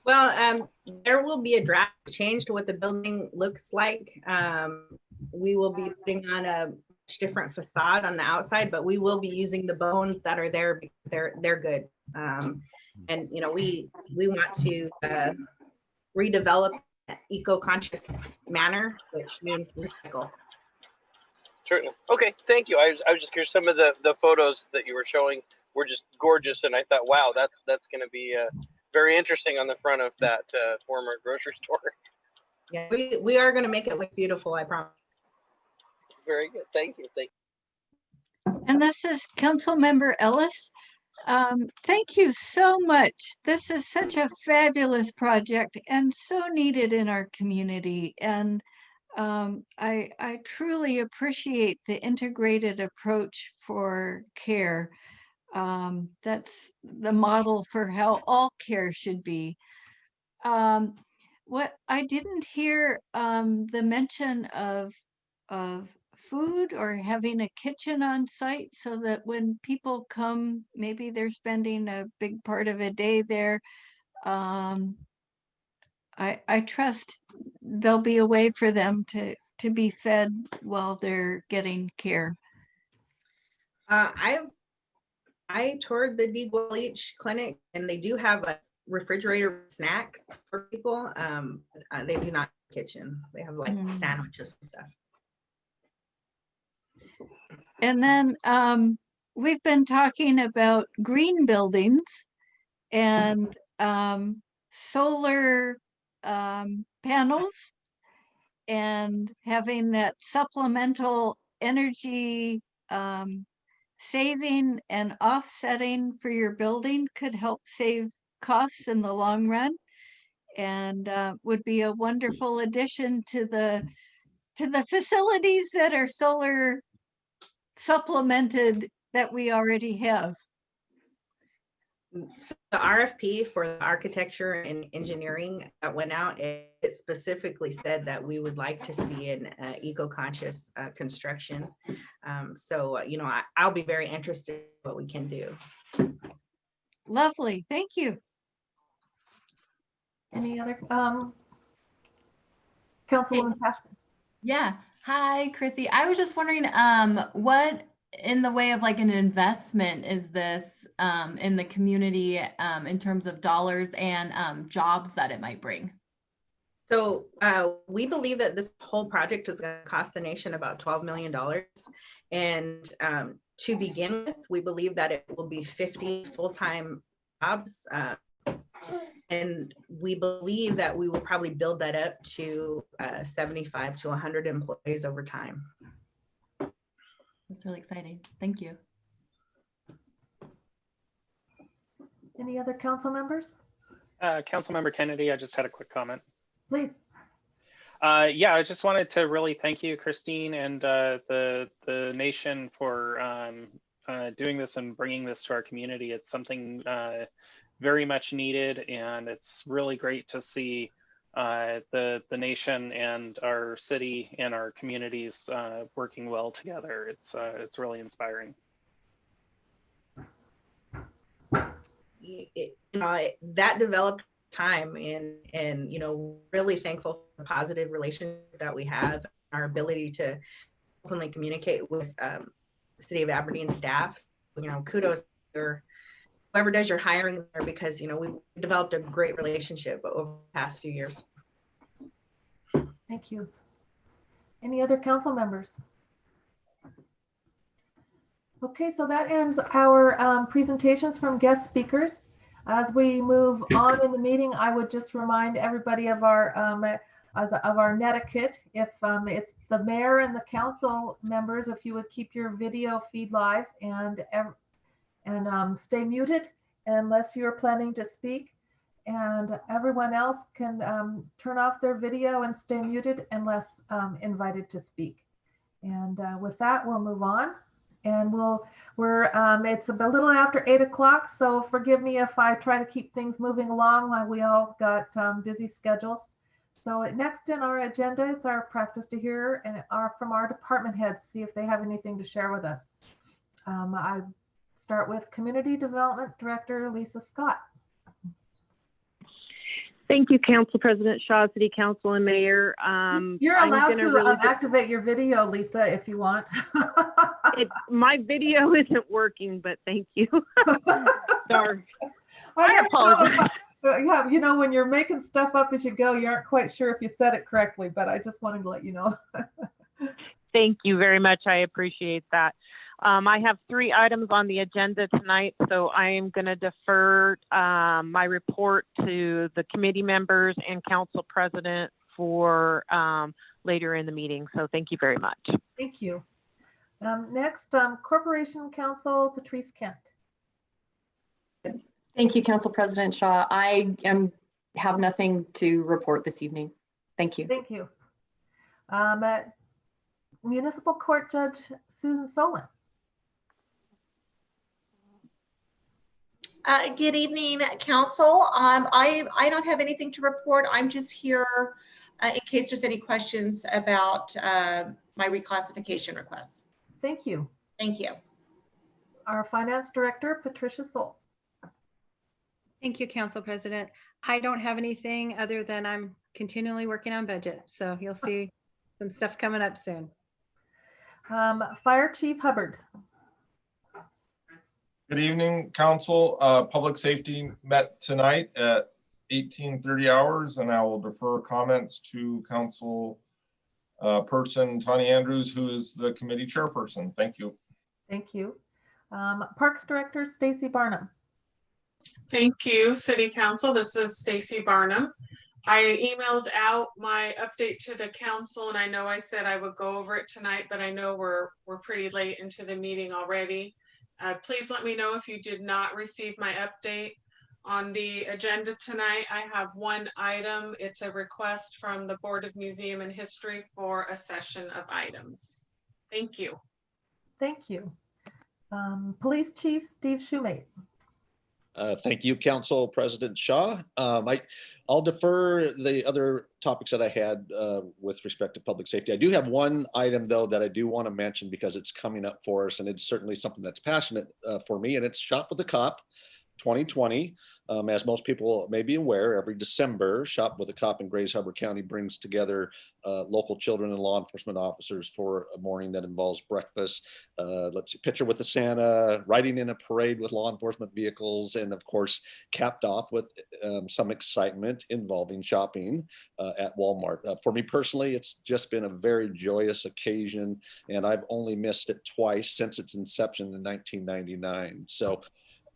Well, there will be a drastic change to what the building looks like. We will be putting on a much different facade on the outside, but we will be using the bones that are there because they're good. And you know, we want to redevelop eco-conscious manner, which means recycle. Certainly. Okay, thank you. I was just curious. Some of the photos that you were showing were just gorgeous, and I thought, wow, that's going to be very interesting on the front of that former grocery store. Yeah, we are going to make it look beautiful, I promise. Very good. Thank you. Thank you. And this is Councilmember Ellis. Thank you so much. This is such a fabulous project and so needed in our community. And I truly appreciate the integrated approach for care. That's the model for how all care should be. What I didn't hear the mention of food or having a kitchen on site so that when people come, maybe they're spending a big part of a day there. I trust there'll be a way for them to be fed while they're getting care. I toured the DeGualich clinic, and they do have a refrigerator with snacks for people. They do not have a kitchen. They have like sandwiches and stuff. And then we've been talking about green buildings and solar panels and having that supplemental energy saving and offsetting for your building could help save costs in the long run, and would be a wonderful addition to the facilities that are solar supplemented that we already have. So the RFP for the architecture and engineering that went out, it specifically said that we would like to see an eco-conscious construction. So, you know, I'll be very interested in what we can do. Lovely, thank you. Any other, Councilwoman Pashman? Yeah. Hi, Chrissy. I was just wondering, what in the way of like an investment is this in the community in terms of dollars and jobs that it might bring? So we believe that this whole project is going to cost the nation about $12 million. And to begin with, we believe that it will be 50 full-time jobs. And we believe that we will probably build that up to 75 to 100 employees over time. That's really exciting. Thank you. Any other council members? Councilmember Kennedy, I just had a quick comment. Please. Yeah, I just wanted to really thank you, Christine, and the nation for doing this and bringing this to our community. It's something very much needed, and it's really great to see the nation and our city and our communities working well together. It's really inspiring. That developed time, and really thankful for the positive relationship that we have, our ability to openly communicate with City of Aberdeen staff. Kudos to whoever does your hiring there, because we developed a great relationship over the past few years. Thank you. Any other council members? Okay, so that ends our presentations from guest speakers. As we move on in the meeting, I would just remind everybody of our netiquette. If it's the mayor and the council members, if you would keep your video feed live and stay muted unless you're planning to speak, and everyone else can turn off their video and stay muted unless invited to speak. And with that, we'll move on. And it's a little after 8 o'clock, so forgive me if I try to keep things moving along while we all got busy schedules. So next in our agenda, it's our practice to hear from our department heads, see if they have anything to share with us. I start with Community Development Director Lisa Scott. Thank you, Council President Shaw, City Council, and Mayor. You're allowed to activate your video, Lisa, if you want. My video isn't working, but thank you. Sorry. I apologize. Yeah, when you're making stuff up as you go, you aren't quite sure if you said it correctly, but I just wanted to let you know. Thank you very much. I appreciate that. I have 3 items on the agenda tonight, so I am going to defer my report to the committee members and council president for later in the meeting. So thank you very much. Thank you. Next, Corporation Counsel Patrice Kent. Thank you, Council President Shaw. I have nothing to report this evening. Thank you. Thank you. Municipal Court Judge Susan Solon. Good evening, Council. I don't have anything to report. I'm just here in case there's any questions about my reclassification requests. Thank you. Thank you. Our Finance Director, Patricia Soul. Thank you, Council President. I don't have anything other than I'm continually working on budget. So you'll see some stuff coming up soon. Fire Chief Hubbard. Good evening, Council. Public Safety met tonight at 18:30 hours, and I will defer comments to Council Person Tani Andrews, who is the committee chairperson. Thank you. Thank you. Parks Director Stacy Barnum. Thank you, City Council. This is Stacy Barnum. I emailed out my update to the council, and I know I said I would go over it tonight, but I know we're pretty late into the meeting already. Please let me know if you did not receive my update. On the agenda tonight, I have one item. It's a request from the Board of Museum and History for a session of items. Thank you. Thank you. Police Chief Steve Shoemate. Thank you, Council President Shaw. I'll defer the other topics that I had with respect to public safety. I do have one item, though, that I do want to mention because it's coming up for us, and it's certainly something that's passionate for me, and it's Shop with a Cop 2020. As most people may be aware, every December, Shop with a Cop in Grays Harbor County brings together local children and law enforcement officers for a morning that involves breakfast, let's see, picture with the Santa, riding in a parade with law enforcement vehicles, and of course, capped off with some excitement involving shopping at Walmart. For me personally, it's just been a very joyous occasion, and I've only missed it twice since its inception in 1999. So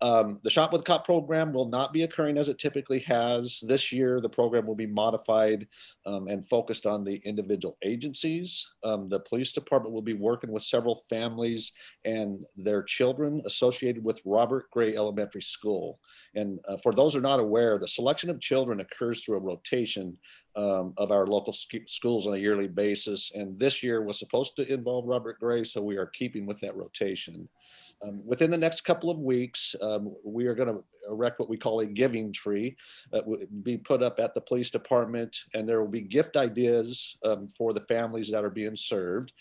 The Shop with a Cop program will not be occurring as it typically has. This year, the program will be modified and focused on the individual agencies. The police department will be working with several families and their children associated with Robert Gray Elementary School. And for those who are not aware, the selection of children occurs through a rotation of our local schools on a yearly basis. And this year was supposed to involve Robert Gray, so we are keeping with that rotation. Within the next couple of weeks, we are going to erect what we call a giving tree that will be put up at the police department, and there will be gift ideas for the families that are being served.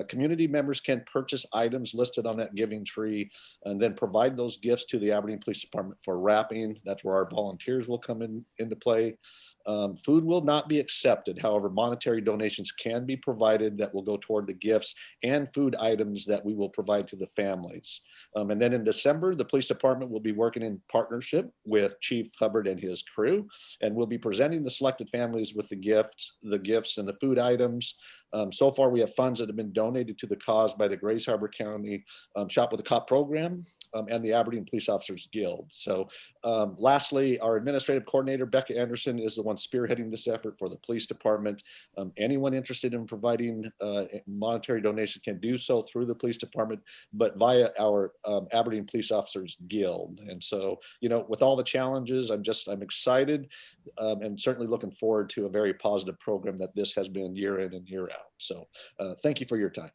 Community members can purchase items listed on that giving tree and then provide those gifts to the Aberdeen Police Department for wrapping. That's where our volunteers will come into play. Food will not be accepted. However, monetary donations can be provided that will go toward the gifts and food items that we will provide to the families. And then in December, the police department will be working in partnership with Chief Hubbard and his crew, and we'll be presenting the selected families with the gifts and the food items. So far, we have funds that have been donated to the cause by the Grays Harbor County Shop with a Cop program and the Aberdeen Police Officers Guild. So lastly, our administrative coordinator, Becca Anderson, is the one spearheading this effort for the police department. Anyone interested in providing monetary donation can do so through the police department, but via our Aberdeen Police Officers Guild. And so, you know, with all the challenges, I'm excited and certainly looking forward to a very positive program that this has been year in and year out. So thank you for your time.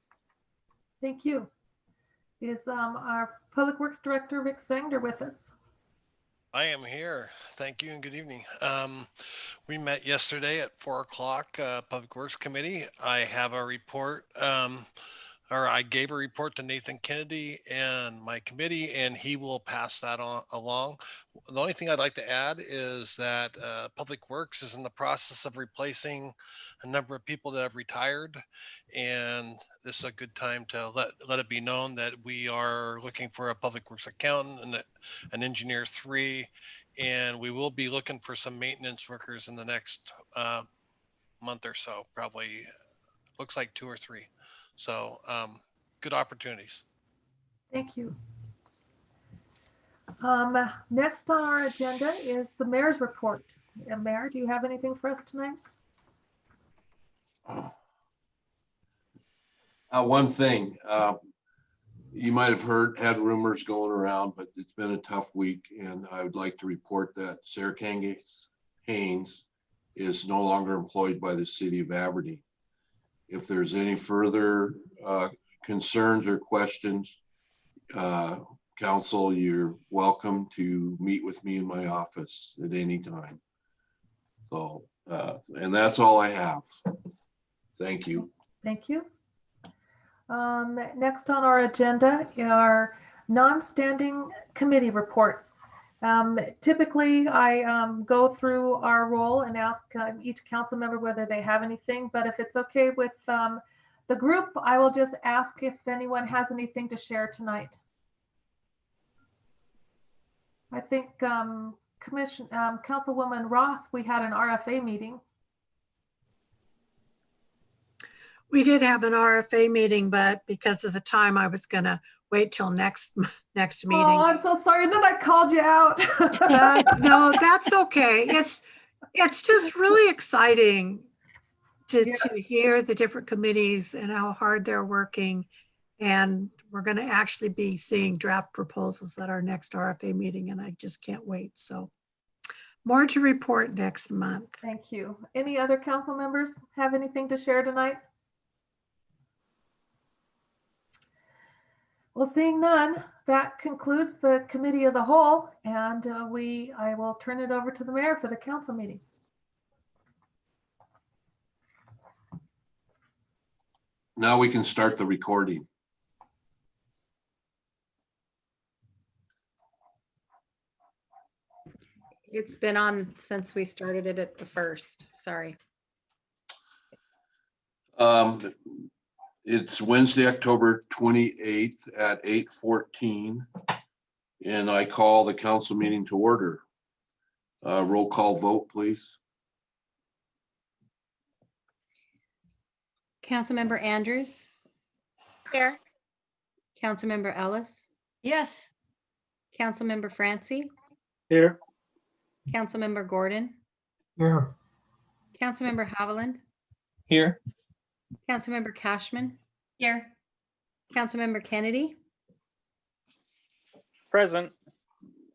Thank you. Is our Public Works Director, Rick Sanger, with us? I am here. Thank you and good evening. We met yesterday at 4 o'clock, Public Works Committee. I have a report, or I gave a report to Nathan Kennedy and my committee, and he will pass that on along. The only thing I'd like to add is that Public Works is in the process of replacing a number of people that have retired, and this is a good time to let it be known that we are looking for a Public Works accountant and an engineer 3, and we will be looking for some maintenance workers in the next month or so, probably looks like 2 or 3. So good opportunities. Thank you. Next on our agenda is the mayor's report. Mayor, do you have anything for us tonight? One thing, you might have had rumors going around, but it's been a tough week, and I would like to report that Sarah Haynes is no longer employed by the city of Aberdeen. If there's any further concerns or questions, council, you're welcome to meet with me in my office at any time. So, and that's all I have. Thank you. Thank you. Next on our agenda are non-standing committee reports. Typically, I go through our role and ask each council member whether they have anything, but if it's okay with the group, I will just ask if anyone has anything to share tonight. I think Councilwoman Ross, we had an RFA meeting. We did have an RFA meeting, but because of the time, I was going to wait till next meeting. Oh, I'm so sorry that I called you out. No, that's okay. It's just really exciting to hear the different committees and how hard they're working. And we're going to actually be seeing draft proposals at our next RFA meeting, and I just can't wait. So more to report next month. Thank you. Any other council members have anything to share tonight? Well, seeing none, that concludes the committee of the whole, and I will turn it over to the mayor for the council meeting. Now we can start the recording. It's been on since we started it at the first. Sorry. It's Wednesday, October 28th at 8:14, and I call the council meeting to order. Roll call vote, please. Councilmember Andrews? Here. Councilmember Ellis? Yes. Councilmember Francie, Here. Councilmember Gordon, Here. Councilmember Haviland, Here. Councilmember Cashman, Here. Councilmember Kennedy, Present.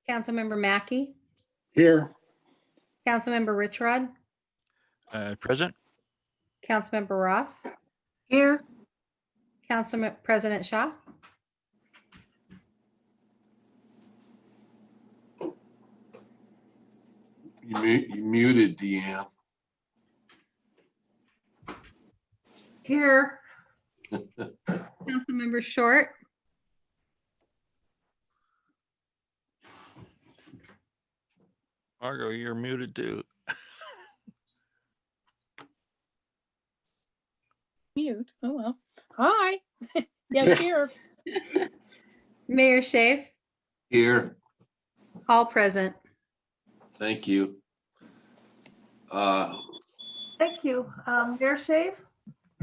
Councilmember Mackey, Here. Councilmember Richrod, Present. Councilmember Ross, Here. Councilman President Shaw. You muted, Deanne. Here. Councilmember Short, Margot, you're muted too. Mute. Oh, well. Hi. Yes, here. Mayor Shave, Here, all present. thank you. Thank you. Mayor Shave?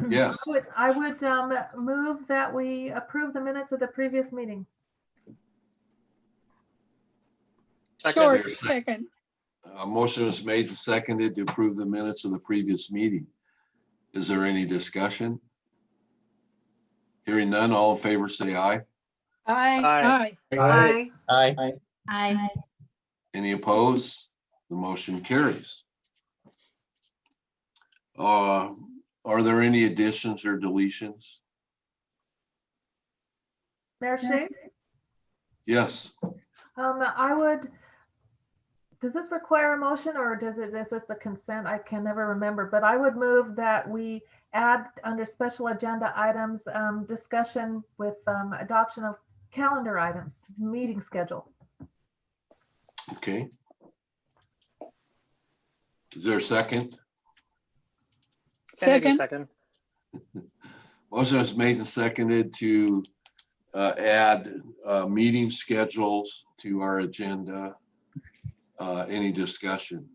Yes. I would move that we approve the minutes of the previous meeting. Short second. A motion is made and seconded to approve the minutes of the previous meeting. Is there any discussion? Hearing none, all in favor say aye. Aye. Aye. Aye. Aye. Any opposed? The motion carries. Are there any additions or deletions? Mayor Shave? Yes. I would, does this require a motion or does it, is this a consent? I can never remember, but I would move that we add under special agenda items, discussion with adoption of calendar items, meeting schedule. Okay. Is there a second? Kennedy, Second. second. Motion is made and seconded to add meeting schedules to our agenda. Any discussion?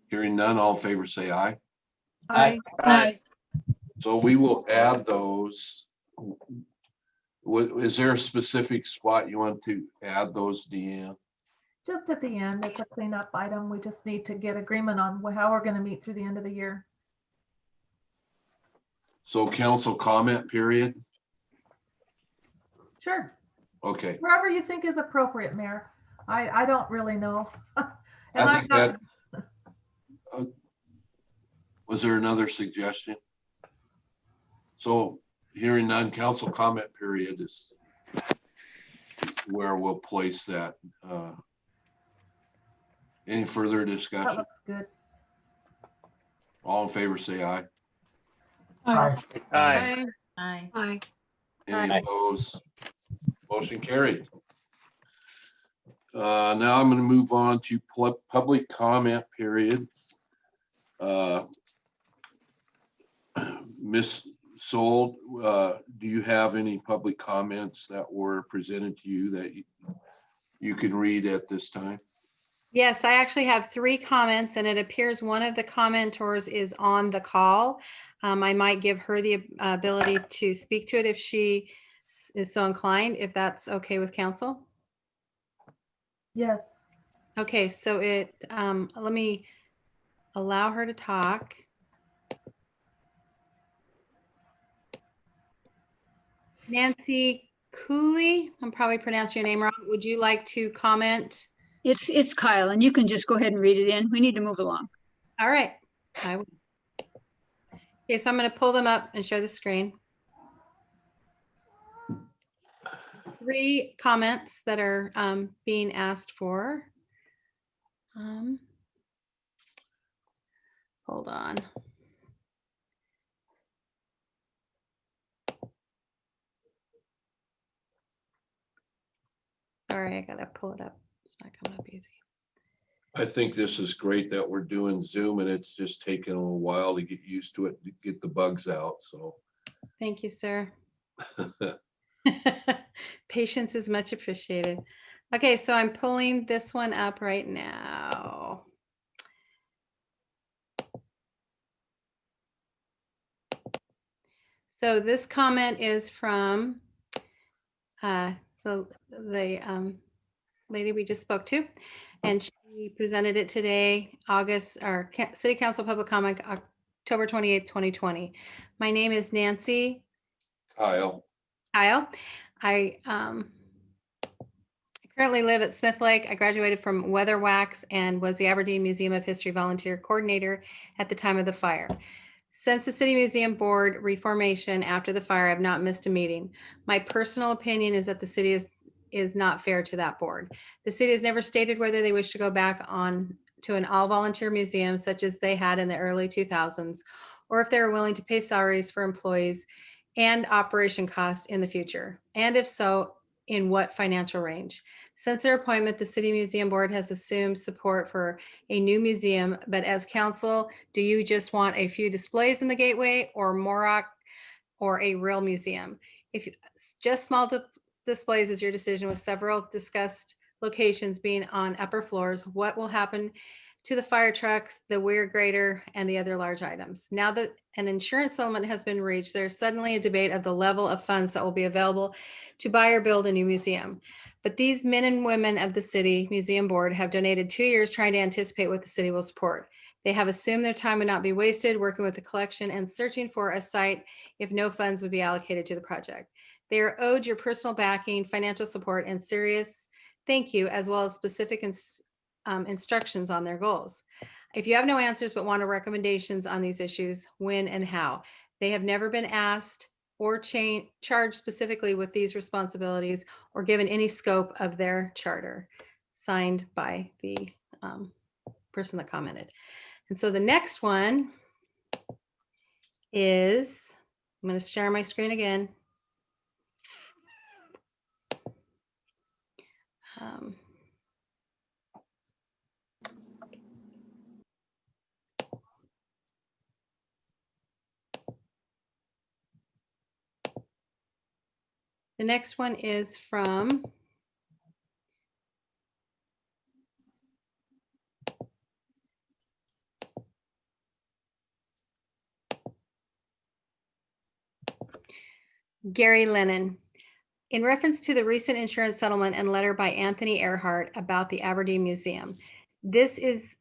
Hearing none, all in favor say aye. Aye. Aye. So we will add those. Is there a specific spot you want to add those, Deanne? Just at the end, it's a cleanup item. We just need to get agreement on how we're going to meet through the end of the year. So council comment period? Sure. Okay. Wherever you think is appropriate, Mayor. I don't really know. And I think that, was there another suggestion? So hearing none, council comment period is where we'll place that. Any further That discussion? looks good. All in favor say aye. Aye. Aye. Aye. Aye. Any opposed? Motion carried. Now I'm going to move on to public comment period. Miss Sold, do you have any public comments that were presented to you that you can read at this time? Yes, I actually have 3 comments and it appears one of the commenters is on the call. I might give her the ability to speak to it if she is so inclined, if that's okay with council. Yes. Okay, so let me allow her to talk. Nancy Cooley, I'm probably pronouncing your name wrong. Would you like to comment? It's Kyle, and you can just go ahead and read it in. We need to move along. All right, I will. Okay, so I'm going to pull them up and share the screen. 3 comments that are being asked for. Hold on. Sorry, I gotta pull it up. It's not coming up easy. I think this is great that we're doing Zoom and it's just taken a little while to get used to it, to get the bugs out, so. Thank you, sir. Patience is much appreciated. Okay, so I'm pulling this one up right now. So this comment is from, let the lady we just spoke to, and she presented it today, City Council Public Comment, October 28th, 2020. My name is Nancy Kyle. Kyle. I currently live at Smith Lake. I graduated from Weatherwax and was the Aberdeen Museum of History volunteer coordinator at the time of the fire. Since the City Museum Board reformation after the fire, I've not missed a meeting. My personal opinion is that the city is not fair to that board. The city has never stated whether they wish to go back on to an all-volunteer museum such as they had in the early 2000s, or if they are willing to pay salaries for employees and operation costs in the future, and if so, in what financial range. Since their appointment, the City Museum Board has assumed support for a new museum, but as council, do you just want a few displays in the gateway or more, or a real museum? If just small displays is your decision, with several discussed locations being on upper floors, what will happen to the fire trucks, the weir grader, and the other large items? Now that an insurance settlement has been reached, there's suddenly a debate of the level of funds that will be available to buy or build a new museum. But these men and women of the City Museum Board have donated 2 years trying to anticipate what the city will support. They have assumed their time would not be wasted working with the collection and searching for a site if no funds would be allocated to the project. They are owed your personal backing, financial support, and serious thank you, as well as specific instructions on their goals. If you have no answers but want recommendations on these issues, when and how. They have never been asked or charged specifically with these responsibilities or given any scope of their charter. Signed by the person that commented. And so the next one is, I'm going to share my screen again. The next one is from Gary Lennon. In reference to the recent insurance settlement and letter by Anthony Earhart about the Aberdeen Museum, this is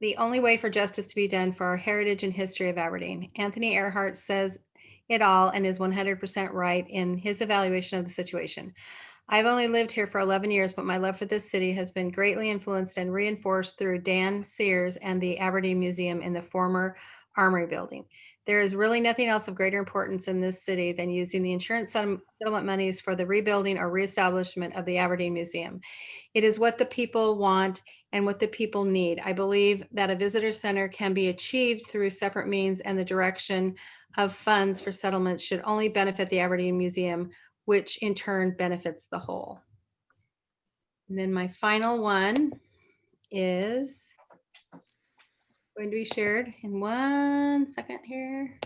the only way for justice to be done for our heritage and history of Aberdeen. Anthony Earhart says it all and is 100% right in his evaluation of the situation. I've only lived here for 11 years, but my love for this city has been greatly influenced and reinforced through Dan Sears and the Aberdeen Museum in the former Armory building. There is really nothing else of greater importance in this city than using the insurance settlement monies for the rebuilding or reestablishment of the Aberdeen Museum. It is what the people want and what the people need. I believe that a visitor center can be achieved through separate means, and the direction of funds for settlements should only benefit the Aberdeen Museum, which in turn benefits the whole. And then my final one is going to be shared in 1 second here.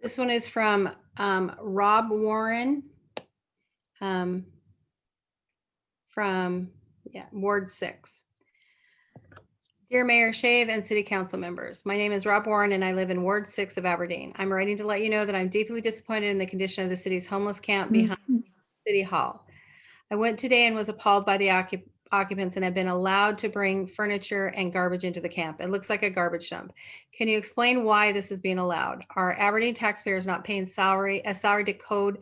This one is from Rob Warren from Ward 6. Dear Mayor Shave and City Council members, my name is Rob Warren and I live in Ward 6 of Aberdeen. I'm writing to let you know that I'm deeply disappointed in the condition of the city's homeless camp behind City Hall. I went today and was appalled by the occupants and have been allowed to bring furniture and garbage into the camp. It looks like a garbage dump. Can you explain why this is being allowed? Are Aberdeen taxpayers not paying a salary to code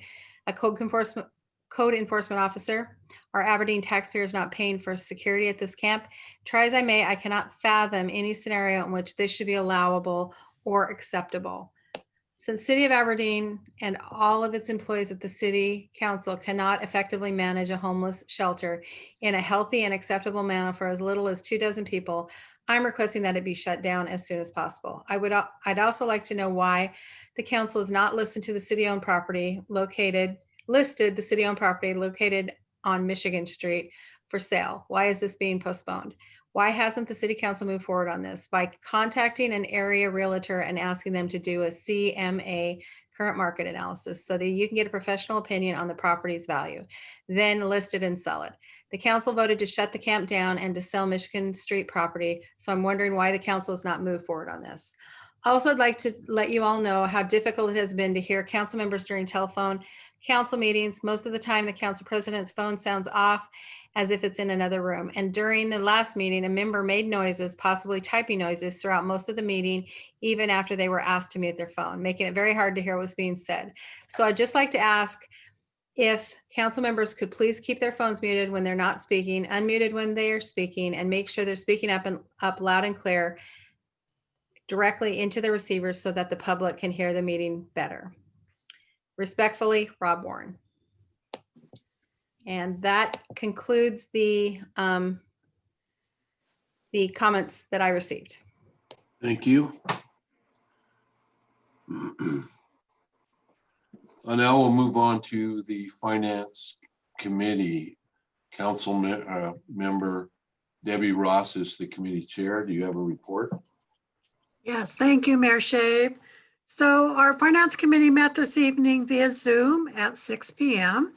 enforcement officer? Are Aberdeen taxpayers not paying for security at this camp? Try as I may, I cannot fathom any scenario in which this should be allowable or acceptable. Since City of Aberdeen and all of its employees at the City Council cannot effectively manage a homeless shelter in a healthy and acceptable manner for as little as 24 people, I'm requesting that it be shut down as soon as possible. I'd also like to know why the council has not listened to the city-owned property listed the city-owned property located on Michigan Street for sale. Why is this being postponed? Why hasn't the city council moved forward on this? By contacting an area realtor and asking them to do a CMA current market analysis so that you can get a professional opinion on the property's value, then list it and sell it. The council voted to shut the camp down and to sell Michigan Street property, so I'm wondering why the council has not moved forward on this. Also, I'd like to let you all know how difficult it has been to hear council members during telephone council meetings. Most of the time, the council president's phone sounds off as if it's in another room. And during the last meeting, a member made noises, possibly typing noises, throughout most of the meeting, even after they were asked to mute their phone, making it very hard to hear what was being said. So I'd just like to ask if council members could please keep their phones muted when they're not speaking, unmuted when they are speaking, and make sure they're speaking up loud and clear directly into the receivers so that the public can hear the meeting better. Respectfully, Rob Warren. And that concludes the comments that I received. Thank you. Now we'll move on to the Finance Committee. Council member Debbie Ross is the committee chair. Do you have a report? Yes, thank you, Mayor Shabe. So our Finance Committee met this evening via Zoom at 6 p.m.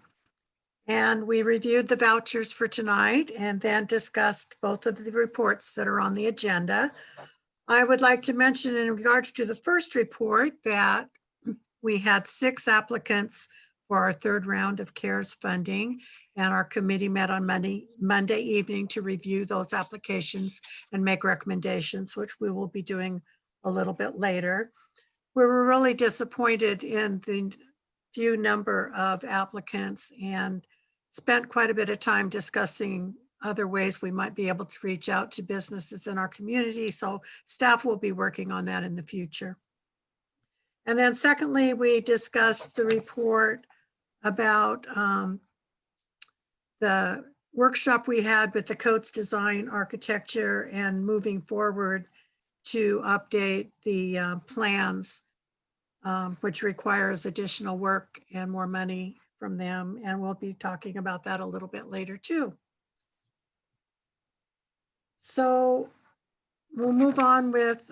And we reviewed the vouchers for tonight and then discussed both of the reports that are on the agenda. I would like to mention in regards to the first report that we had 6 applicants for our third round of CARES funding, and our committee met on Monday evening to review those applications and make recommendations, which we will be doing a little bit later. We were really disappointed in the few number of applicants and spent quite a bit of time discussing other ways we might be able to reach out to businesses in our community. So staff will be working on that in the future. And then secondly, we discussed the report about the workshop we had with the Coates Design Architecture and moving forward to update the plans, which requires additional work and more money from them. And we'll be talking about that a little bit later too. So we'll move on with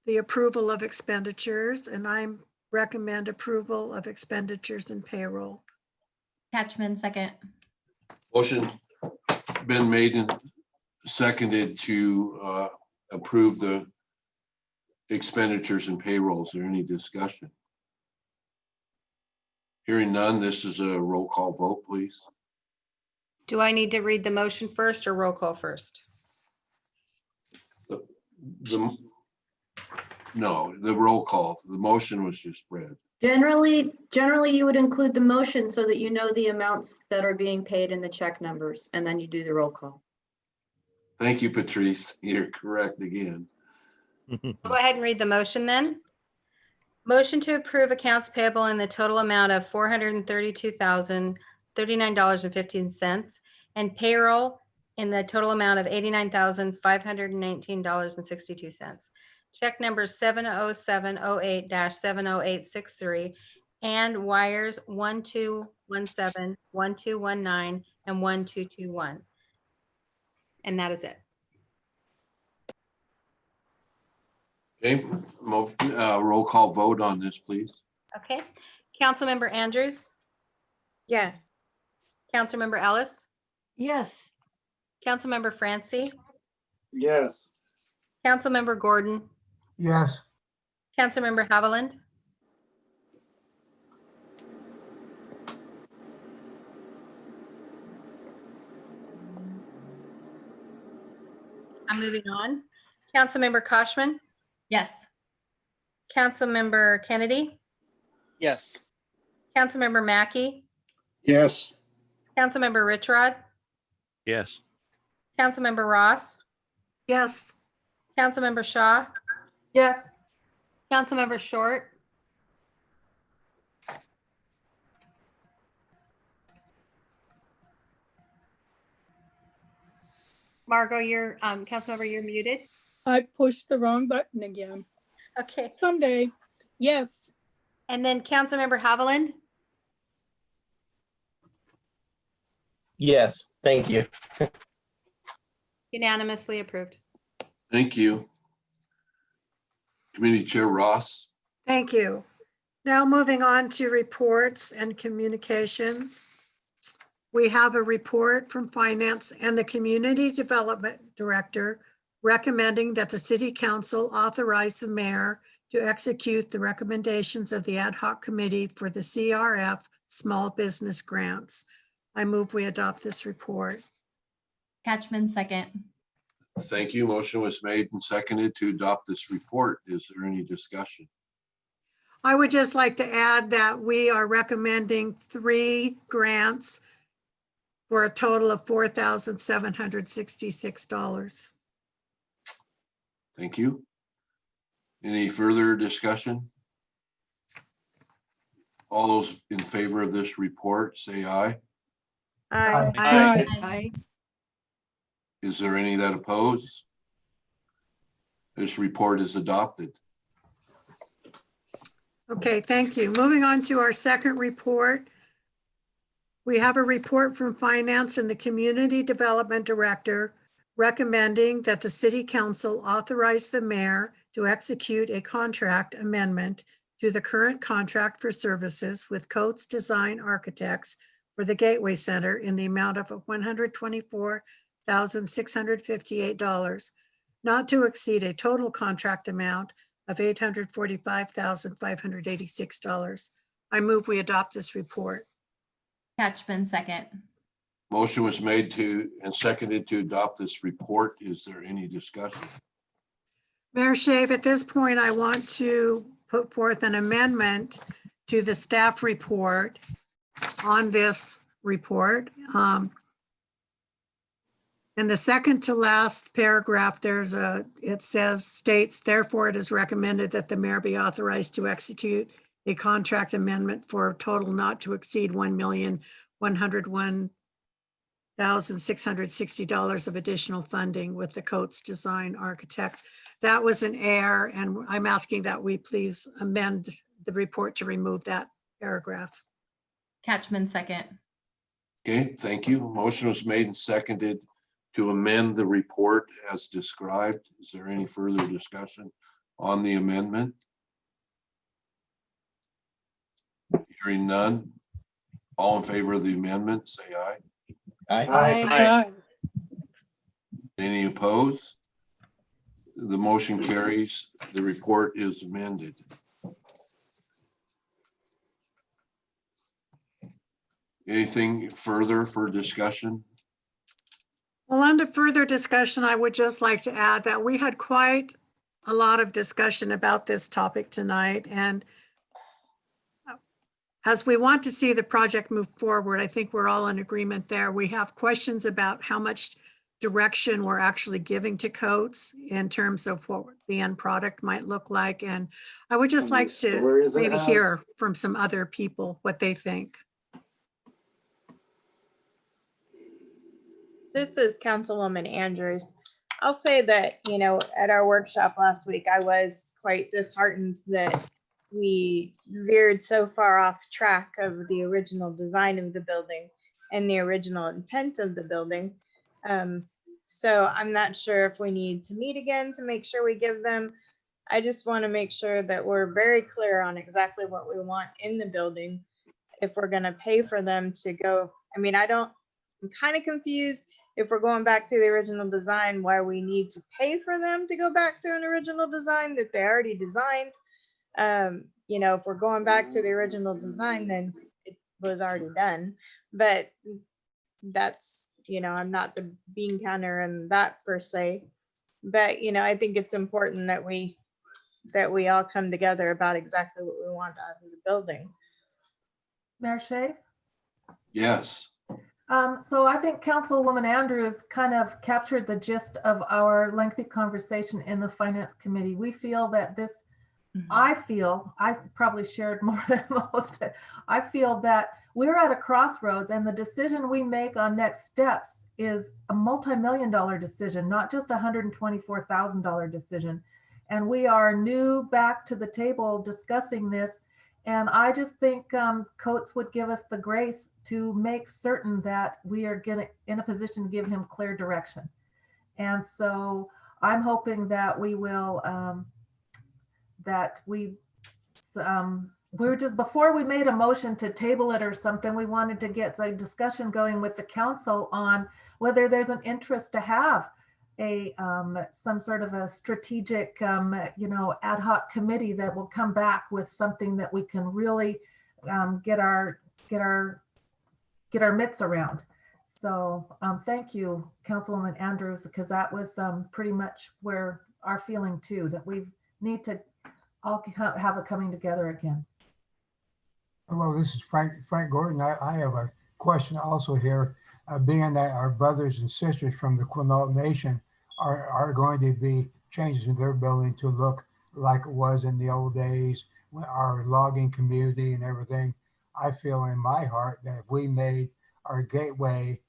the approval of expenditures, and I recommend approval of expenditures and payroll. Catchman, second. Motion been made and seconded to approve the expenditures and payrolls. Is there any discussion? Hearing none, this is a roll call vote, please. Do I need to read the motion first or roll call first? No, the roll call. The motion was just read. Generally, you would include the motion so that you know the amounts that are being paid in the check numbers, and then you do the roll call. Thank you, Patrice. You're correct again. Go ahead and read the motion then. Motion to approve accounts payable in the total amount of $432,039.15 and payroll in the total amount of $89,519.62. Check number 70708-70863 and wires 1217, 1219, and 1221. And that is it. Okay, roll call vote on this, please. Okay. Councilmember Andrews? Yes. Councilmember Ellis? Yes. Councilmember Francie? Yes. Councilmember Gordon? Yes. Councilmember Haviland? I'm moving on. Councilmember Koshman? Yes. Councilmember Kennedy? Yes. Councilmember Mackey? Yes. Councilmember Richrod? Yes. Councilmember Ross? Yes. Councilmember Shaw? Yes. Councilmember Short? Margot, you're Councilmember, you're muted. I pushed the wrong button again. Okay. Someday. Yes. And then Councilmember Haviland? Yes. Thank you. Unanimously approved. Thank you. Committee Chair Ross. Thank you. Now moving on to reports and communications. We have a report from Finance and the Community Development Director recommending that the City Council authorize the mayor to execute the recommendations of the ad hoc committee for the CRF small business grants. I move we adopt this report. Catchman, second. Thank you. Motion was made and seconded to adopt this report. Is there any discussion? I would just like to add that we are recommending 3 grants for a total of $4,766. Thank you. Any further discussion? All those in favor of this report, say aye. Aye. Aye. Aye. Is there any that oppose? This report is adopted. Okay, thank you. Moving on to our second report. We have a report from Finance and the Community Development Director recommending that the City Council authorize the mayor to execute a contract amendment to the current contract for services with Coates Design Architects for the Gateway Center in the amount of $124,658, not to exceed a total contract amount of $845,586. I move we adopt this report. Catchman, second. Motion was made to and seconded to adopt this report. Is there any discussion? Mayor Shave, at this point, I want to put forth an amendment to the staff report on this report. In the second to last paragraph, it states, therefore it is recommended that the mayor be authorized to execute a contract amendment for a total not to exceed $1,101,660 of additional funding with the Coates Design Architects. That was an error, and I'm asking that we please amend the report to remove that paragraph. Catchman, second. Okay, thank you. Motion was made and seconded to amend the report as described. Is there any further discussion on the amendment? Hearing none. All in favor of the amendment, say aye. Aye. Aye. Any opposed? The motion carries. The report is amended. Anything further for discussion? Well, under further discussion, I would just like to add that we had quite a lot of discussion about this topic tonight. And as we want to see the project move forward, I think we're all in agreement there. We have questions about how much direction we're actually giving to Coates in terms of what the end product might look like. And I would just like to maybe hear from some other people what they think. This is Councilwoman Andrews. I'll say that, at our workshop last week, I was quite disheartened that we veered so far off track of the original design of the building and the original intent of the building. So I'm not sure if we need to meet again to make sure we give them. I just want to make sure that we're very clear on exactly what we want in the building. If we're going to pay for them to go, I'm kind of confused. If we're going back to the original design, why we need to pay for them to go back to an original design that they already designed. If we're going back to the original design, then it was already done. But that's, I'm not the bean counter in that per se. But, I think it's important that we all come together about exactly what we want out of the building. Mayor Shea? Yes. So I think Councilwoman Andrews kind of captured the gist of our lengthy conversation in the Finance Committee. We feel that this, I probably shared more than most. I feel that we're at a crossroads, and the decision we make on next steps is a multi-million-dollar decision, not just a $124,000 decision. And we are new back to the table discussing this. And I just think Coates would give us the grace to make certain that we are in a position to give him clear direction. And so I'm hoping that we will, we're just, before we made a motion to table it or something, we wanted to get a discussion going with the council on whether there's an interest to have a some sort of a strategic, ad hoc committee that will come back with something that we can really get our mitts around. So thank you, Councilwoman Andrews, because that was pretty much where our feeling too, that we need to all have a coming together again. Hello, this is Frank Gordon. I have a question also here. Being that our brothers and sisters from the Quinault Nation are going to be changes in their building to look like it was in the old days, when our logging community and everything, I feel in my heart that if we made our gateway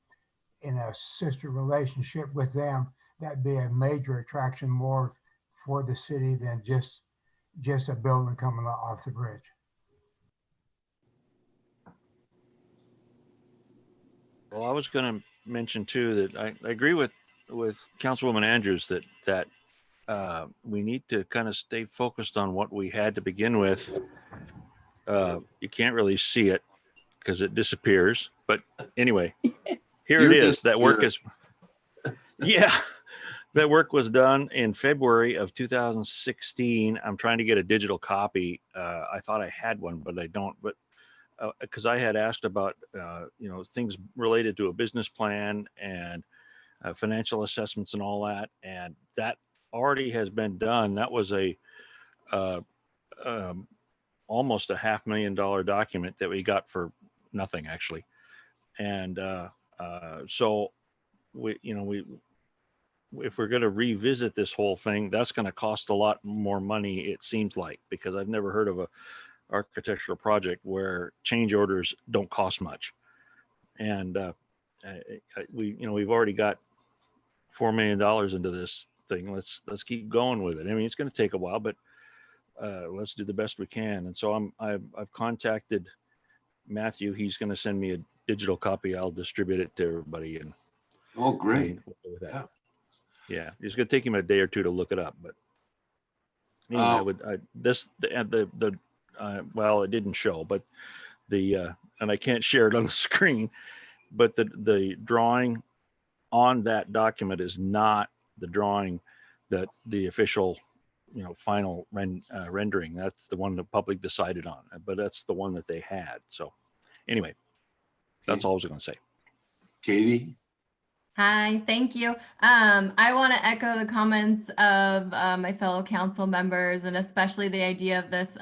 in a sister relationship with them, that'd be a major attraction more for the city than just a building coming off the bridge. Well, I was going to mention too that I agree with Councilwoman Andrews that we need to kind of stay focused on what we had to begin with. You can't really see it because it disappears. But anyway, here it is. That work is, yeah, that work was done in February of 2016. I'm trying to get a digital copy. I thought I had one, but I don't. But because I had asked about, things related to a business plan and financial assessments and all that, and that already has been done. That was a almost a $500,000 document that we got for nothing actually. And so if we're going to revisit this whole thing, that's going to cost a lot more money, it seems like, because I've never heard of a architectural project where change orders don't cost much. And we've already got $4 million into this thing. Let's keep going with it. I mean, it's going to take a while, but let's do the best we can. And so I've contacted Matthew. He's going to send me a digital copy. I'll distribute it to everybody. And oh, great. Yeah, it's going to take him a day or two to look it up, but anyway, well, it didn't show, but and I can't share it on the screen, but the drawing on that document is not the drawing that the official, final rendering. That's the one the public decided on, but that's the one that they had. So anyway, that's all I was going to say. Katie? Hi, thank you. I want to echo the comments of my fellow council members, and especially the idea of this,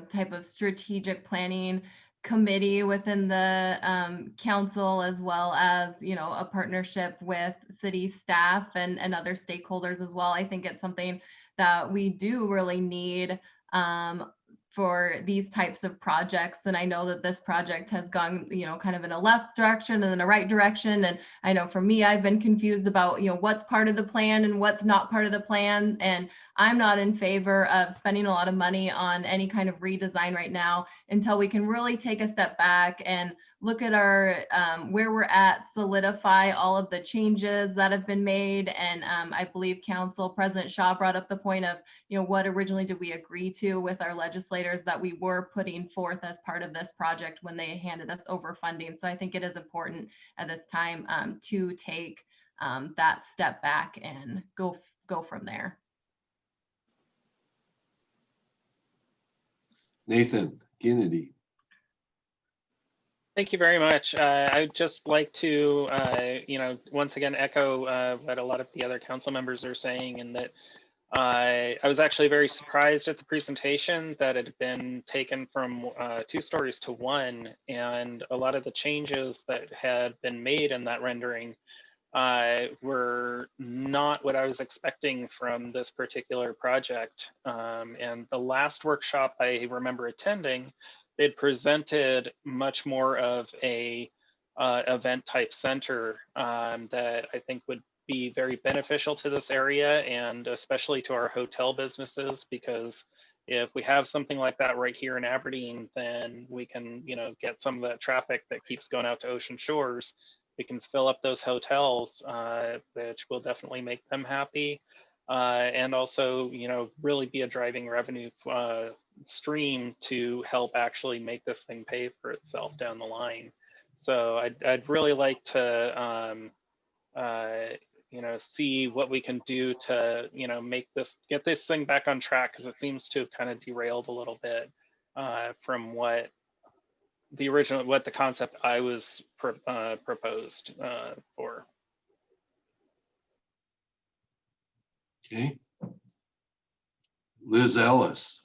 type of strategic planning committee within the council, as well as, a partnership with city staff and other stakeholders as well. I think it's something that we do really need for these types of projects. And I know that this project has gone, kind of in a left direction and then a right direction. And I know for me, I've been confused about, what's part of the plan and what's not part of the plan. And I'm not in favor of spending a lot of money on any kind of redesign right now until we can really take a step back and look at our where we're at, solidify all of the changes that have been made. And I believe Council President Shaw brought up the point of, what originally did we agree to with our legislators that we were putting forth as part of this project when they handed us over funding. So I think it is important at this time to take that step back and go from there. Nathan Kennedy. Thank you very much. I'd just like to, once again, echo what a lot of the other council members are saying, and that I was actually very surprised at the presentation that it had been taken from 2 stories to 1, and a lot of the changes that had been made in that rendering were not what I was expecting from this particular project. And the last workshop I remember attending, they'd presented much more of a event type center that I think would be very beneficial to this area, and especially to our hotel businesses, because if we have something like that right here in Aberdeen, then we can, get some of that traffic that keeps going out to Ocean Shores. We can fill up those hotels, which will definitely make them happy, and also, really be a driving revenue stream to help actually make this thing pay for itself down the line. So I'd really like to see what we can do to get this thing back on track, because it seems to have kind of derailed a little bit from what the concept I was proposed for. Okay. Liz Ellis.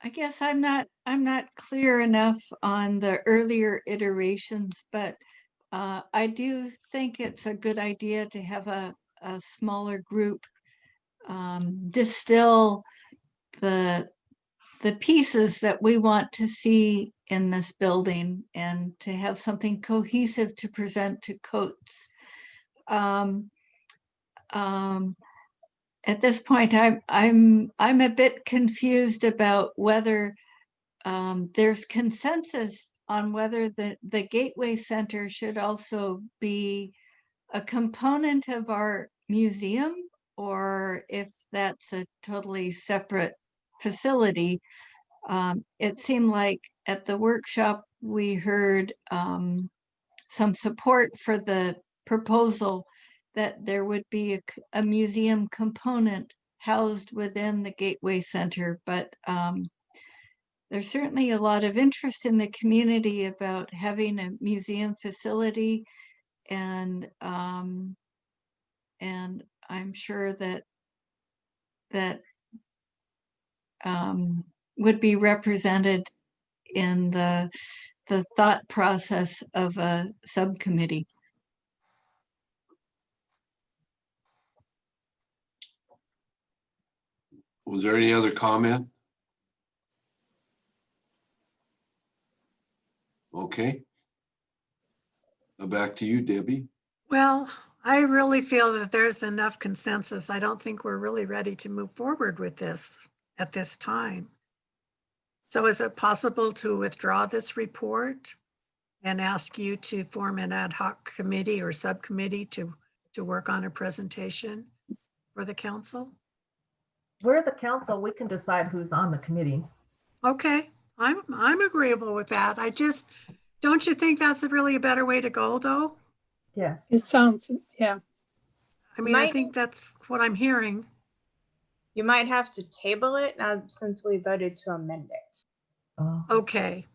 I guess I'm not clear enough on the earlier iterations, but I do think it's a good idea to have a smaller group distill the pieces that we want to see in this building and to have something cohesive to present to coats. At this point, I'm a bit confused about whether there's consensus on whether the Gateway Center should also be a component of our museum, or if that's a totally separate facility. It seemed like at the workshop we heard some support for the proposal that there would be a museum component housed within the Gateway Center, but there's certainly a lot of interest in the community about having a museum facility, and I'm sure that would be represented in the thought process of a subcommittee. Was there any other comment? Okay. Back to you, Debbie. Well, I really feel that there's enough consensus. I don't think we're really ready to move forward with this at this time. So is it possible to withdraw this report and ask you to form an ad hoc committee or subcommittee to work on a presentation for the council? We're the council, we can decide who's on the committee. Okay, I'm agreeable with that. Don't you think that's really a better way to go, though? Yes. It sounds, yeah. I mean, I think that's what I'm hearing. You might have to table it now since we voted to amend it. Okay.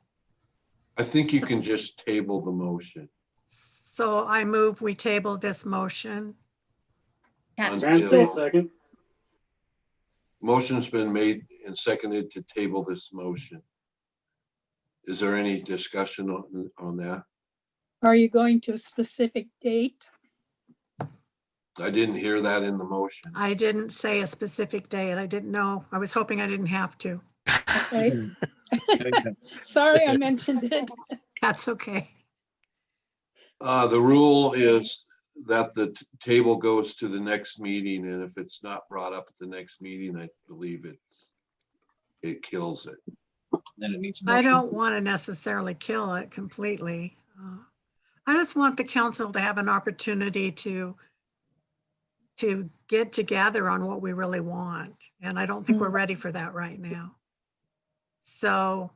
I think you can just table the motion. So I move we table this motion. Until- second. Motion's been made and seconded to table this motion. Is there any discussion on that? Are you going to a specific date? I didn't hear that in the motion. I didn't say a specific date. I didn't know. I was hoping I didn't have to. Okay. Sorry, I mentioned it. That's okay. The rule is that the table goes to the next meeting, and if it's not brought up at the next meeting, I believe it kills it. Then it needs. I don't want to necessarily kill it completely. I just want the council to have an opportunity to get together on what we really want. And I don't think we're ready for that right now. So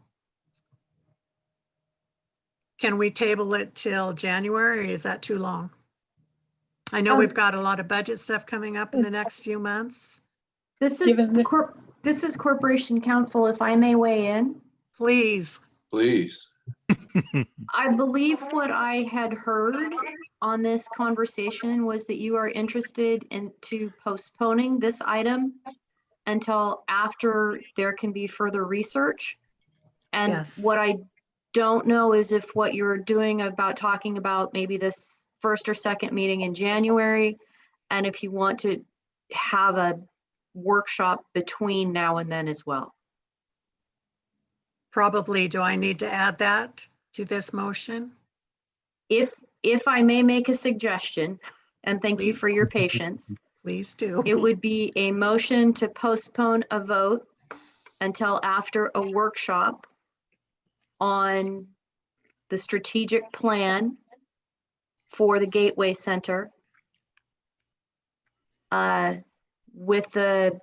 can we table it till January, or is that too long? I know we've got a lot of budget stuff coming up in the next few months. This is Corporation Council, if I may weigh in. Please. Please. I believe what I had heard on this conversation was that you are interested into postponing this item until after there can be further research. And Yes. what I don't know is if what you're doing about talking about maybe this first or second meeting in January, and if you want to have a workshop between now and then as well. Probably, do I need to add that to this motion? If I may make a suggestion, and thank you for your patience. Please do. It would be a motion to postpone a vote until after a workshop on the strategic plan for the Gateway Center, with the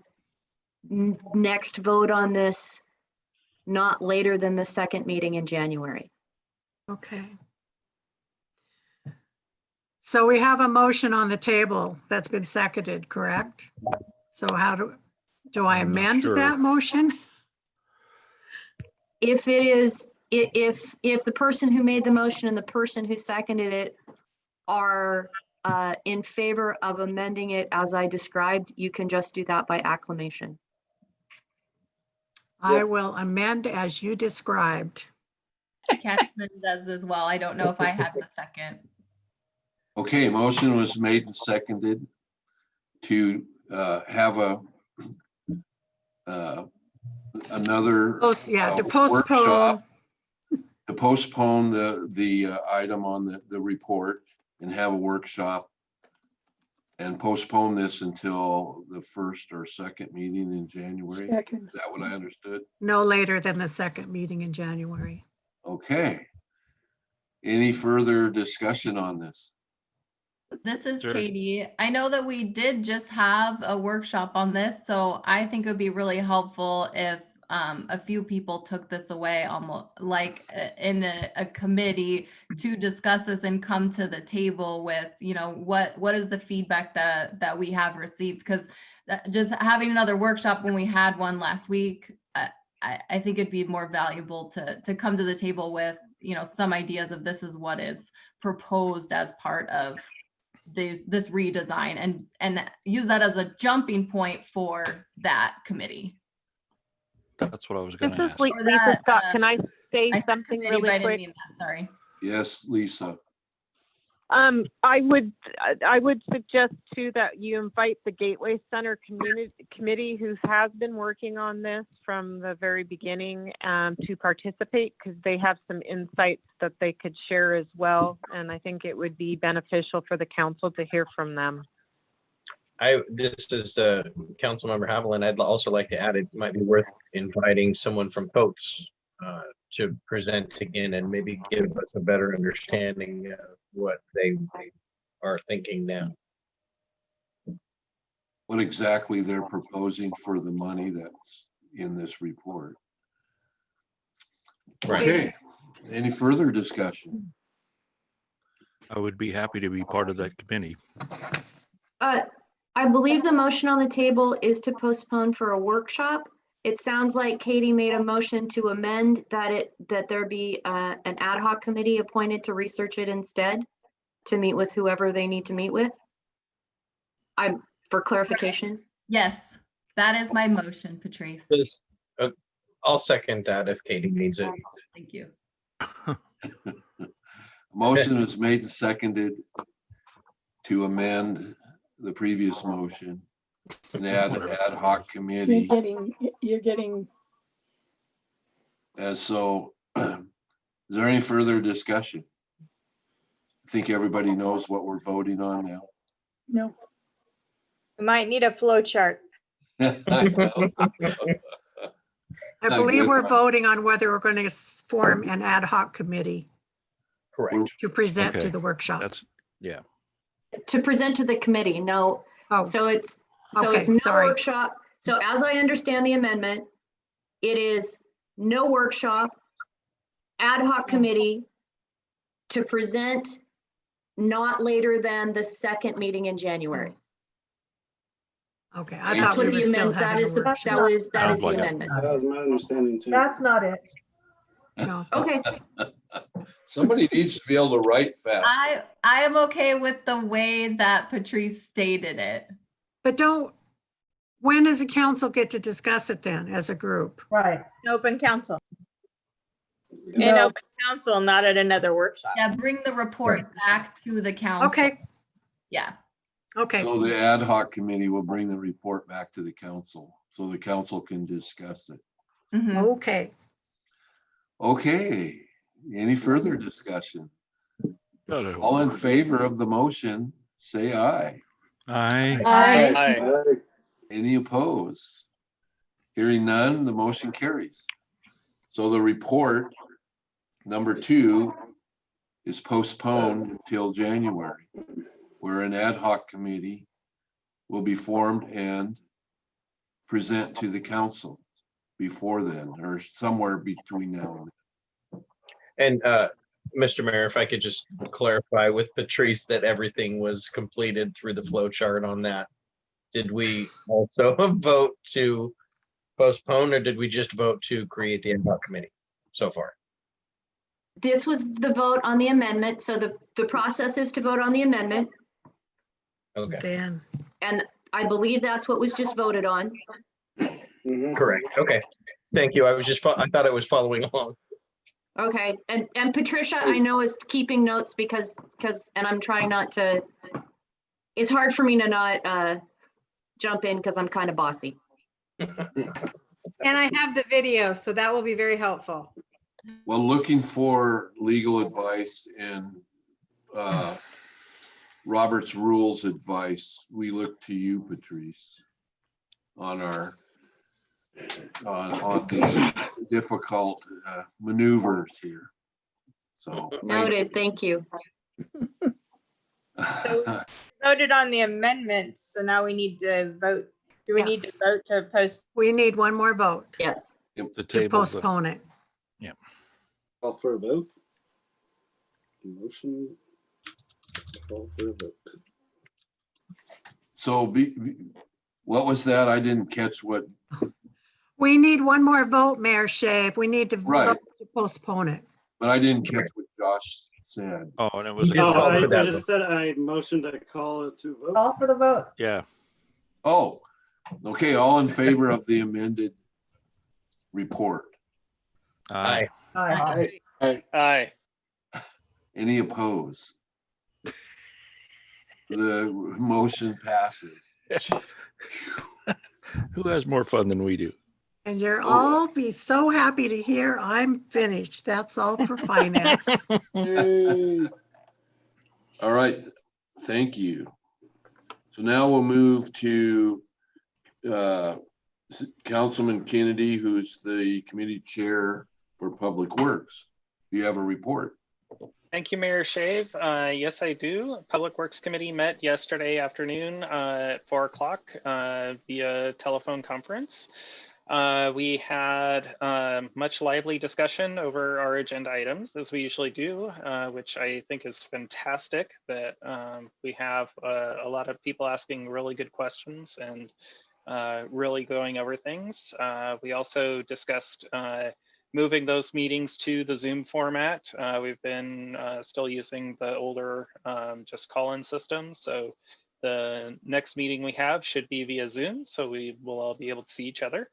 next vote on this not later than the second meeting in January. Okay. So we have a motion on the table that's been seconded, correct? So how do I I'm not amend sure. that motion? If it is, if the person who made the motion and the person who seconded it are in favor of amending it as I described, you can just do that by acclamation. I will amend as you described. Catherine does as well. I don't know if I have the second. Okay, motion was made and seconded to have another To postpone. workshop to postpone the item on the report and have a workshop and postpone this until the first or second meeting in January. Second. Is that what I understood? No later than the second meeting in January. Okay. Any further discussion on this? This is Sure. Katie. I know that we did just have a workshop on this, so I think it would be really helpful if a few people took this away, almost like in a committee, to discuss this and come to the table with, you know, what is the feedback that we have received? Because just having another workshop when we had one last week, I think it'd be more valuable to come to the table with, you know, some ideas of this is what is proposed as part of this redesign, and use that as a jumping point for that committee. That's what I was going This to is ask. Lisa Scott. Can I say something Committee, but really I didn't quick? mean that, sorry. Yes, Lisa. I would suggest too that you invite the Gateway Center Committee, who has been working on this from the very beginning, to participate, because they have some insights that they could share as well. And I think it would be beneficial for the council to hear from them. This is Councilmember Haviland. I'd also like to add, it might be worth inviting someone from COATS to present again and maybe give us a better understanding of what they are thinking now. What exactly they're proposing for the money that's in this report. Right. Okay, any further discussion? I would be happy to be part of that committee. I believe the motion on the table is to postpone for a workshop. It sounds like Katie made a motion to amend that there be an ad hoc committee appointed to research it instead, to meet with whoever they need to meet with. For clarification. Yes, that is my motion, Patrice. I'll second that if Katie needs it. Thank you. Motion is made and seconded to amend the previous motion and add an ad hoc committee. You're getting. And so, is there any further discussion? I think everybody knows what we're voting on now. No. We might need a flow chart. I believe we're voting on whether we're going to form an ad hoc committee. Correct. To present Okay. to the workshop. Yeah. To present to the committee, no. Oh. So it's Okay, no sorry. workshop. So as I understand the amendment, it is no workshop, ad hoc committee to present not later than the second meeting in January. Okay, I That's thought what we the were still amendment, that having is a the, workshop. that is the like it. amendment. That was my understanding too. That's not it. No. Okay, Somebody needs to be able to write fast. I am okay with the way that Patrice stated it. But when does the council get to discuss it then as a group? Right. Open council. In No. open council, not at another workshop. Yeah, bring the report back to the council. Okay, Yeah. okay. So the ad hoc committee will bring the report back to the council so the council can discuss it. Mhm. Okay. Okay, any further discussion? All in favor of the motion, say aye. Aye. Aye. Any opposed? Hearing none, the motion carries. So the report number 2 is postponed until January, where an ad hoc committee will be formed and present to the council before then, or somewhere between now and then. And Mr. Mayor, if I could just clarify with Patrice that everything was completed through the flow chart on that. Did we also vote to postpone, or did we just vote to create the ad hoc committee so far? This was the vote on the amendment. So the process is to vote on the amendment. Okay. Dan. And I believe that's what was just voted on. Correct. Okay. Thank you. I thought I was following along. Okay. And Patricia, I know, is keeping notes because, and I'm trying not to, it's hard for me to not jump in because I'm kind of bossy. And I have the video, so that will be very helpful. Well, looking for legal advice and Robert's Rules advice, we look to you, Patrice, on these difficult maneuvers here. So noted. Thank you. So voted on the amendments, so now we need to vote. Do we need to vote to post? We need one more vote. Yes. The To postpone it. Yeah. Call for a vote. Motion. Call for a vote. So what was that? I didn't catch what. We need one more vote, Mayor Shave. We need to Right. vote to postpone it. But I didn't catch what Josh said. Oh, and it was. I just said I motioned to call it to vote. Call for the vote. Yeah. Oh, okay. All in favor of the amended report? Aye. Aye. Aye. Aye. Any opposed? The motion passes. Who has more fun than we do? And you'll all be so happy to hear I'm finished. That's all for finance. All right. Thank you. So now we'll move to Councilman Kennedy, who's the committee chair for Public Works. Do you have a report? Thank you, Mayor Shave. Yes, I do. Public Works Committee met yesterday afternoon at 4 o'clock via telephone conference. We had much lively discussion over our agenda items, as we usually do, which I think is fantastic that we have a lot of people asking really good questions and really going over things. We also discussed moving those meetings to the Zoom format. We've been still using the older just call-in system. So the next meeting we have should be via Zoom. So we will all be able to see each other.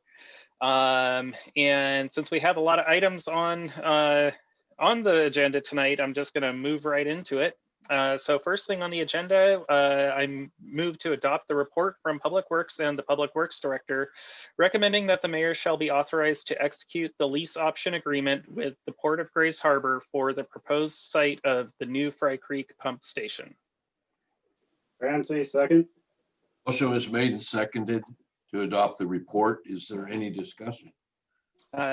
And since we have a lot of items on the agenda tonight, I'm just gonna move right into it. So first thing on the agenda, I move to adopt the report from Public Works and the Public Works Director, recommending that the mayor shall be authorized to execute the lease option agreement with the Port of Grays Harbor for the proposed site of the new Fry Creek pump station. Ramsey, second. Motion was made and seconded to adopt the report. Is there any discussion?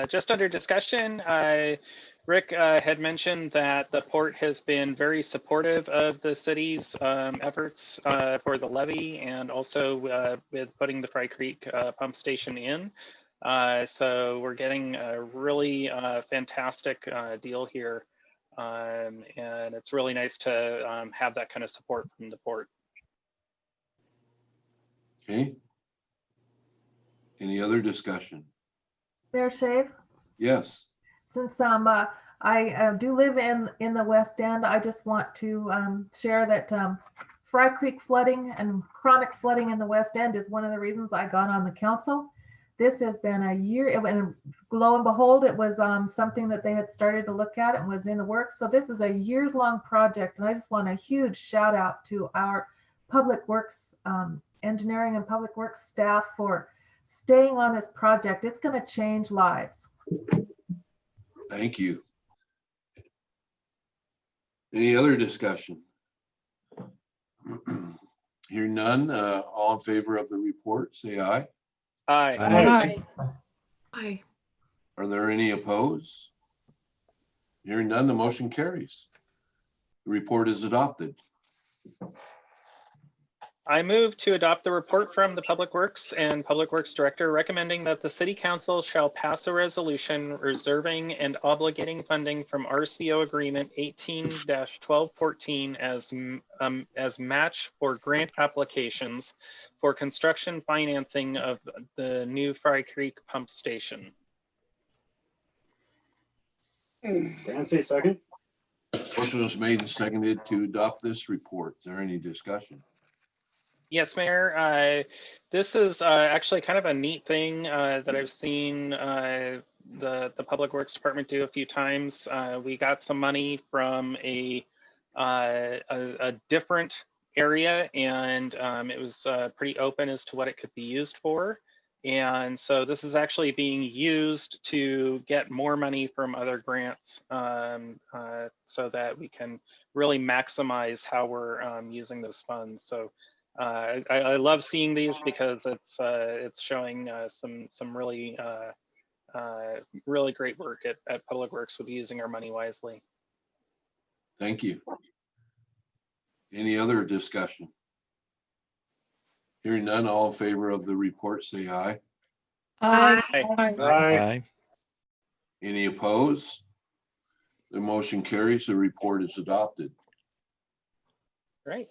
Just under discussion, Rick had mentioned that the port has been very supportive of the city's efforts for the levee and also with putting the Fry Creek pump station in. So we're getting a really fantastic deal here. And it's really nice to have that kind of support from the port. Okay. Any other discussion? Mayor Shave? Yes. Since I do live in the West End, I just want to share that Fry Creek flooding and chronic flooding in the West End is one of the reasons I got on the council. This has been a year, and lo and behold, it was something that they had started to look at and was in the works. So this is a years-long project, and I just want a huge shout out to our Public Works engineering and Public Works staff for staying on this project. It's going to change lives. Thank you. Any other discussion? Hear none. All in favor of the report, say aye. Aye. Aye. Aye. Are there any opposed? Hearing none, the motion carries. The report is adopted. I move to adopt the report from the Public Works and Public Works Director recommending that the City Council shall pass a resolution reserving and obligating funding from RCO Agreement 18-1214 as match for grant applications for construction financing of the new Fry Creek Pump Station. Clancy, second. Motion was made and seconded to adopt this report. Is there any discussion? Yes, Mayor. This is actually kind of a neat thing that I've seen the Public Works Department do a few times. We got some money from a different area, and it was pretty open as to what it could be used for. And so this is actually being used to get more money from other grants so that we can really maximize how we're using those funds. So I love seeing these because it's showing some really really great work at Public Works with using our money wisely. Thank you. Any other discussion? Hearing none, all in favor of the report, say aye. Aye. Aye. Any opposed? The motion carries. The report is adopted. Right.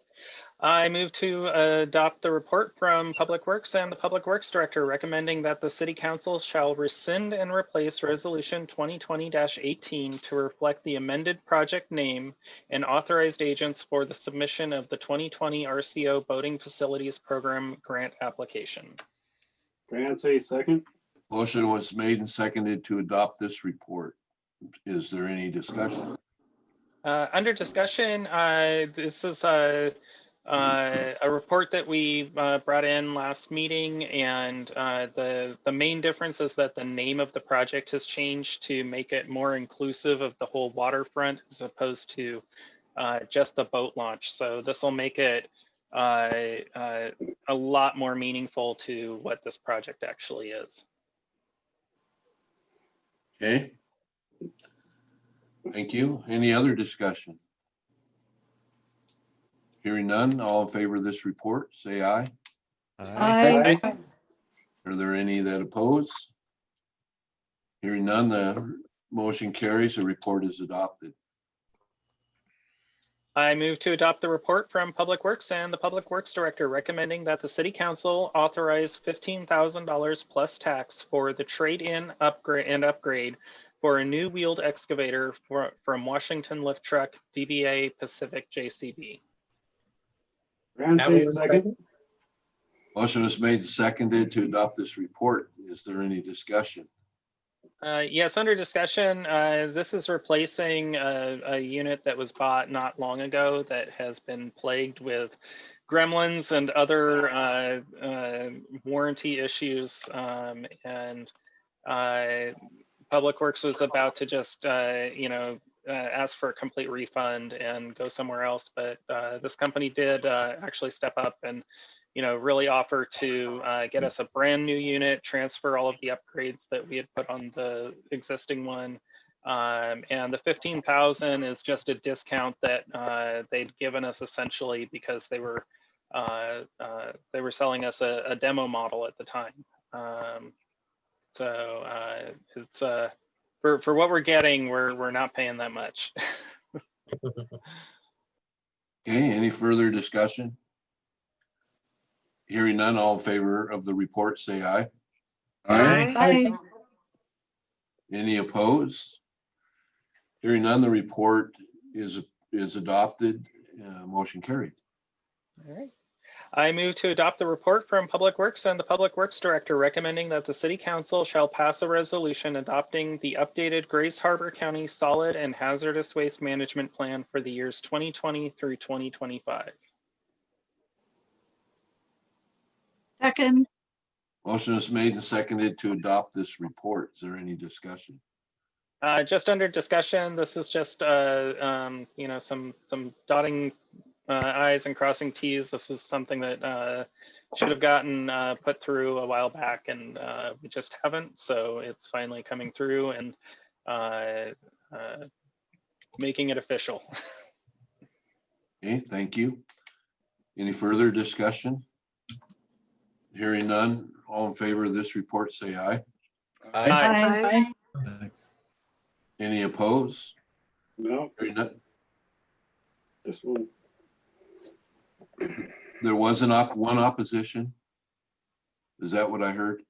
I move to adopt the report from Public Works and the Public Works Director recommending that the City Council shall rescind and replace Resolution 2020-18 to reflect the amended project name and authorized agents for the submission of the 2020 RCO Boating Facilities Program grant application. Clancy, second. Motion was made and seconded to adopt this report. Is there any discussion? Under discussion, this is a report that we brought in last meeting, and the main difference is that the name of the project has changed to make it more inclusive of the whole waterfront as opposed to just the boat launch. So this will make it a lot more meaningful to what this project actually is. Okay. Thank you. Any other discussion? Hearing none, all in favor of this report, say aye. Aye. Are there any that oppose? Hearing none, the motion carries. The report is adopted. I move to adopt the report from Public Works and the Public Works Director recommending that the City Council authorize $15,000 plus tax for the trade-in upgrade for a new wheeled excavator from Washington Lift Truck DBA Pacific JCB. Clancy, second. Motion was made and seconded to adopt this report. Is there any discussion? Yes, under discussion, this is replacing a unit that was bought not long ago that has been plagued with gremlins and other warranty issues. And Public Works was about to just, ask for a complete refund and go somewhere else. But this company did actually step up and really offer to get us a brand new unit, transfer all of the upgrades that we had put on the existing one. And the 15,000 is just a discount that they'd given us essentially because they were selling us a demo model at the time. So it's for what we're getting, we're not paying that much. Okay, any further discussion? Hearing none, all in favor of the report, say aye. Aye. Any opposed? Hearing none, the report is adopted. Motion carried. All right. I move to adopt the report from Public Works and the Public Works Director recommending that the City Council shall pass a resolution adopting the updated Grace Harbor County Solid and Hazardous Waste Management Plan for the years 2020 through 2025. Second. Motion is made and seconded to adopt this report. Is there any discussion? Just under discussion, this is just some dotting I's and crossing T's. This was something that should have gotten put through a while back, and we just haven't. So it's finally coming through and making it official. Okay, thank you. Any further discussion? Hearing none, all in favor of this report, say aye. Aye. Any opposed? No, Hearing none. this one. There was one opposition. Is that what I heard?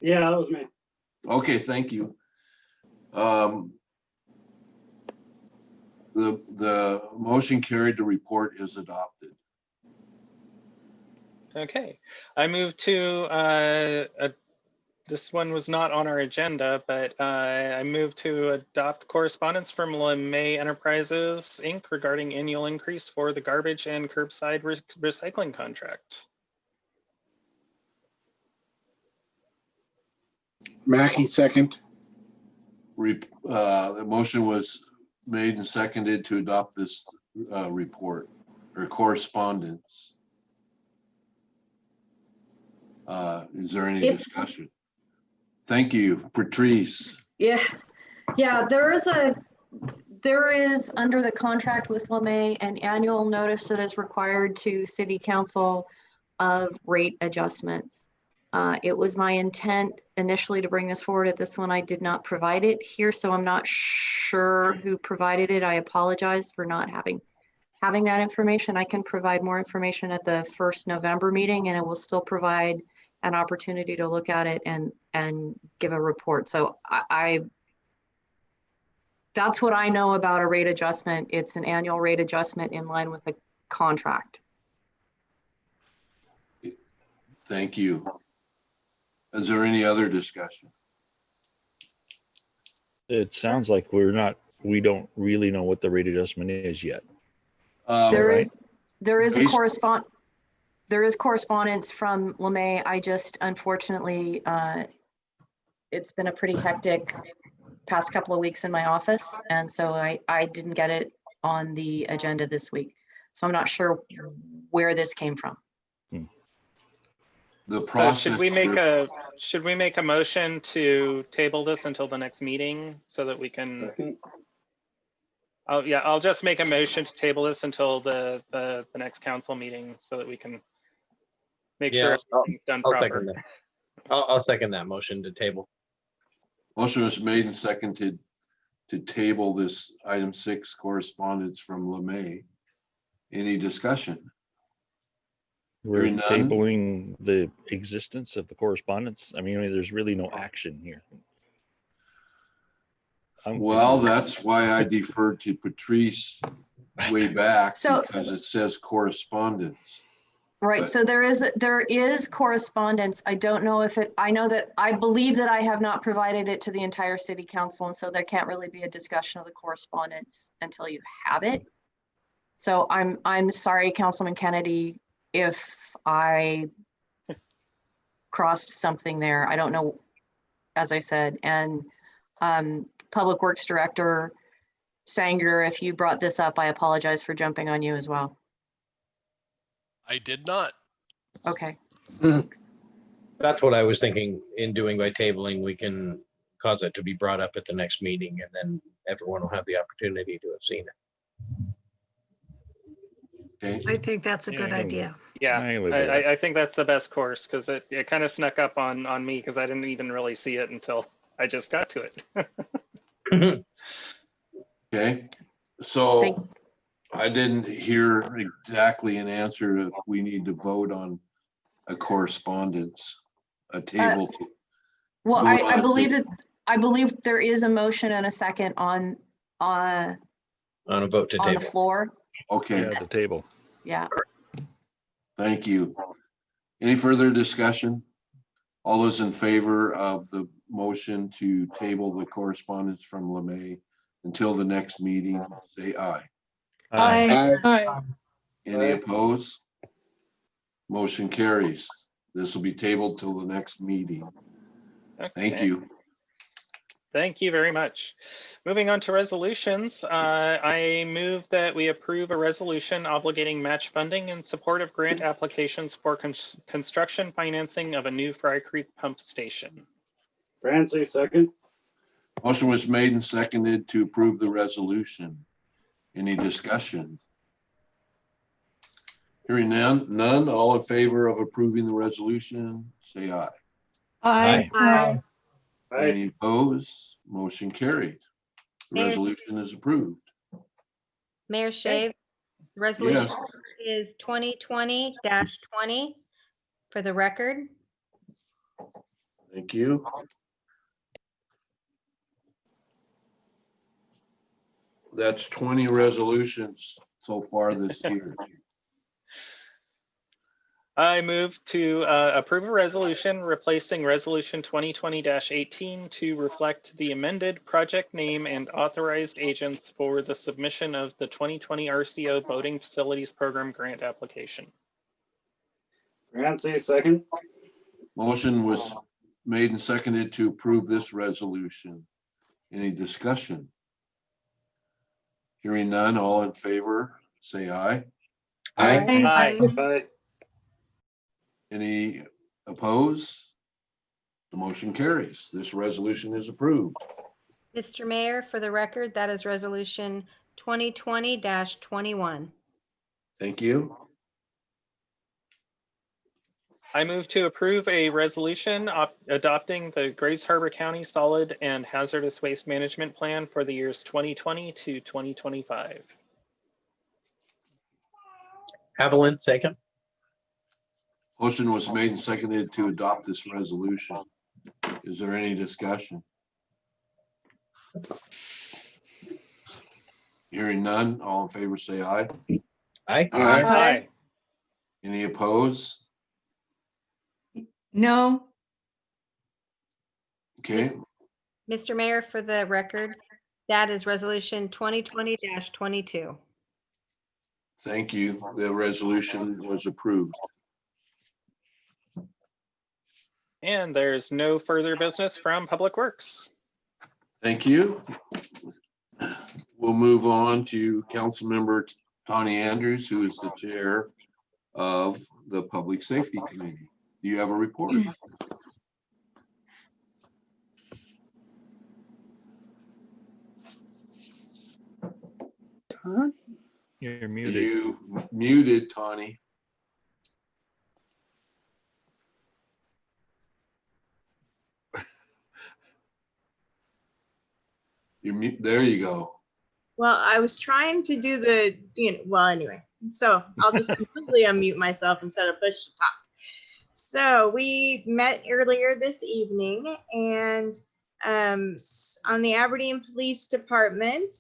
Yeah, that was me. Okay, thank you. The motion carried, the report is adopted. Okay, I move to, this one was not on our agenda, but I move to adopt correspondence from LeMay Enterprises, Inc. regarding annual increase for the garbage and curbside recycling contract. Mackey, second. The motion was made and seconded to adopt this report or correspondence. Is there any discussion? Thank you, Patrice. Yeah, there is under the contract with LeMay an annual notice that is required to City Council of rate adjustments. It was my intent initially to bring this forward. At this one, I did not provide it here, so I'm not sure who provided it. I apologize for not having that information. I can provide more information at the first November meeting, and it will still provide an opportunity to look at it and give a report. So that's what I know about a rate adjustment. It's an annual rate adjustment in line with the contract. Thank you. Is there any other discussion? It sounds like we don't really know what the rate adjustment is yet. There is correspondence from LeMay. I just, unfortunately, it's been a pretty hectic past couple of weeks in my office. And so I didn't get it on the agenda this week. So I'm not sure where this came from. The process. So should we make a motion to table this until the next meeting so that we can? I'll just make a motion to table this until the next council meeting so that we can make sure it's done proper. Second that. I'll second that motion to table. Motion was made and seconded to table this item 6 correspondence from LeMay. Any discussion? We're tabling the existence of the correspondence. I mean, there's really no action here. Well, that's why I deferred to Patrice way back because it says correspondence. Right. So there is correspondence. I don't know if I believe that I have not provided it to the entire city council. And so there can't really be a discussion of the correspondence until you have it. So I'm sorry, Councilman Kennedy, if I crossed something there. I don't know, as I said, and Public Works Director Sanger, if you brought this up, I apologize for jumping on you as well. I did not. Okay. That's what I was thinking in doing by tabling. We can cause it to be brought up at the next meeting and then everyone will have the opportunity to have seen it. Okay. I think that's a good idea. Yeah, I think that's the best course because it kind of snuck up on me because I didn't even really see it until I just got to it. Okay, so I didn't hear exactly an answer if we need to vote on a correspondence, a table. Well, I believe there is a motion and a second on a vote to table on the floor. Okay. Yeah, the table. Yeah. Thank you. Any further discussion? All those in favor of the motion to table the correspondence from LeMay until the next meeting, say aye. Aye. Aye. Any opposed? Motion carries. This will be tabled till the next meeting. Thank you. Thank you very much. Moving on to resolutions, I move that we approve a resolution obligating match funding in support of grant applications for construction financing of a new Fry Creek pump station. Francie, second. Motion was made and seconded to approve the resolution. Any discussion? Hearing none, all in favor of approving the resolution, say aye. Aye. Aye. Any opposed? Motion carried. The Mayor- resolution is approved. Mayor Shave, the resolution Yes, is 2020-20 for the record. thank you. That's 20 resolutions so far this year. I move to approve a resolution replacing Resolution 2020-18 to reflect the amended project name and authorized agents for the submission of the 2020 RCO Boating Facilities Program grant application. Ramsey, second. Motion was made and seconded to approve this resolution. Any discussion? Hearing none, all in favor, say aye. Aye. Aye. Aye. Any opposed? The motion carries. This resolution is approved. Mr. Mayor, for the record, that is resolution 2020-21. Thank you. I move to approve a resolution adopting the Grays Harbor County Solid and Hazardous Waste Management Plan for the years 2020 to 2025. Haviland, second. Motion was made and seconded to adopt this resolution. Is there any discussion? Hearing none, all in favor say aye. Aye. Aye. Aye. Any opposed? No. Okay, Mr. Mayor, for the record, that is resolution 2020-22. thank you. The resolution was approved. And there's no further business from Public Works. Thank you. We'll move on to Councilmember Tawny Andrews, who is the chair of the Public Safety Committee. Do you have a report? You're muted. You muted, Tawny. There you go. Well, I was trying to do the, well, anyway, so I'll just completely unmute myself instead of push to talk. So we met earlier this evening and on the Aberdeen Police Department.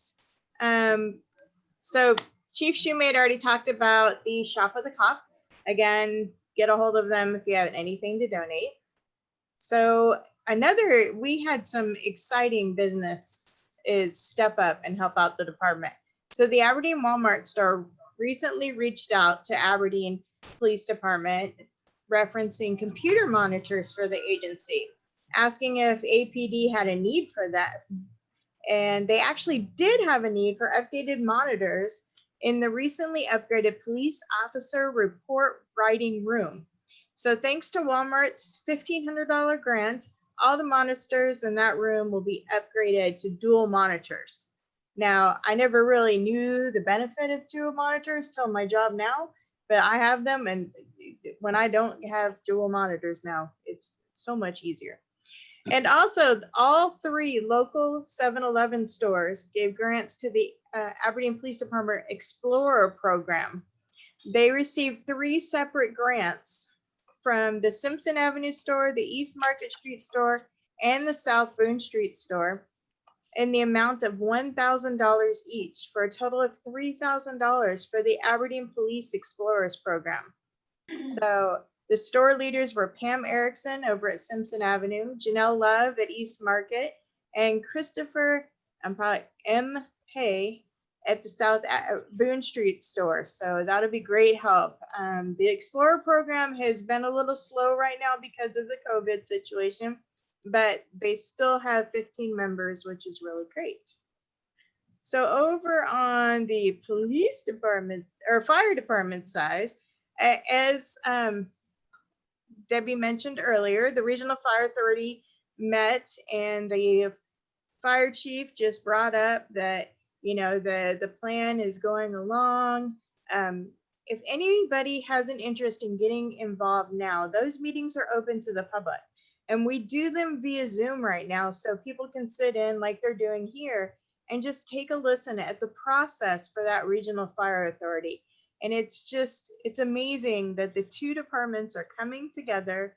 So Chief Shoemate already talked about the Shop of the Cop. Again, get a hold of them if you have anything to donate. So we had some exciting business is step up and help out the department. So the Aberdeen Walmart store recently reached out to Aberdeen Police Department referencing computer monitors for the agency, asking if APD had a need for that. And they actually did have a need for updated monitors in the recently upgraded police officer report writing room. So thanks to Walmart's $1,500 grant, all the monitors in that room will be upgraded to dual monitors. Now, I never really knew the benefit of dual monitors till my job now, but I have them, and when I don't have dual monitors now, it's so much easier. And also, all 3 local 7-Eleven stores gave grants to the Aberdeen Police Department Explorer program. They received 3 separate grants from the Simpson Avenue store, the East Market Street store, and the South Boone Street store, in the amount of $1,000 each, for a total of $3,000 for the Aberdeen Police Explorers program. So the store leaders were Pam Erickson over at Simpson Avenue, Janelle Love at East Market, and Christopher M. Hay at the South Boone Street store. So that'll be great help. The Explorer program has been a little slow right now because of the COVID situation, but they still have 15 members, which is really great. So over on the police department or fire department side, as Debbie mentioned earlier, the Regional Fire Authority met, and the fire chief just brought up that the plan is going along. if anybody has an interest in getting involved now, those meetings are open to the public. And we do them via Zoom right now, so people can sit in like they're doing here and just take a listen at the process for that regional fire authority. And it's amazing that the two departments are coming together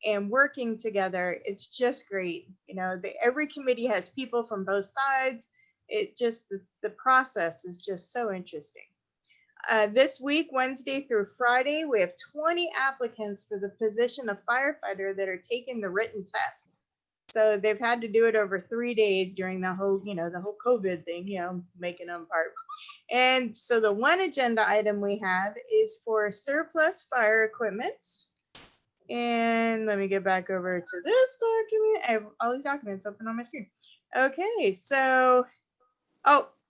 and working together. It's just great. You know, every committee has people from both sides. It just, the process is just so interesting. This week, Wednesday through Friday, we have 20 applicants for the position of firefighter that are taking the written test. So they've had to do it over 3 days during the whole, the whole COVID thing, making them part. And so the one agenda item we have is for surplus fire equipment. And let me get back over to this document. I have all these documents open on my screen. Okay, so,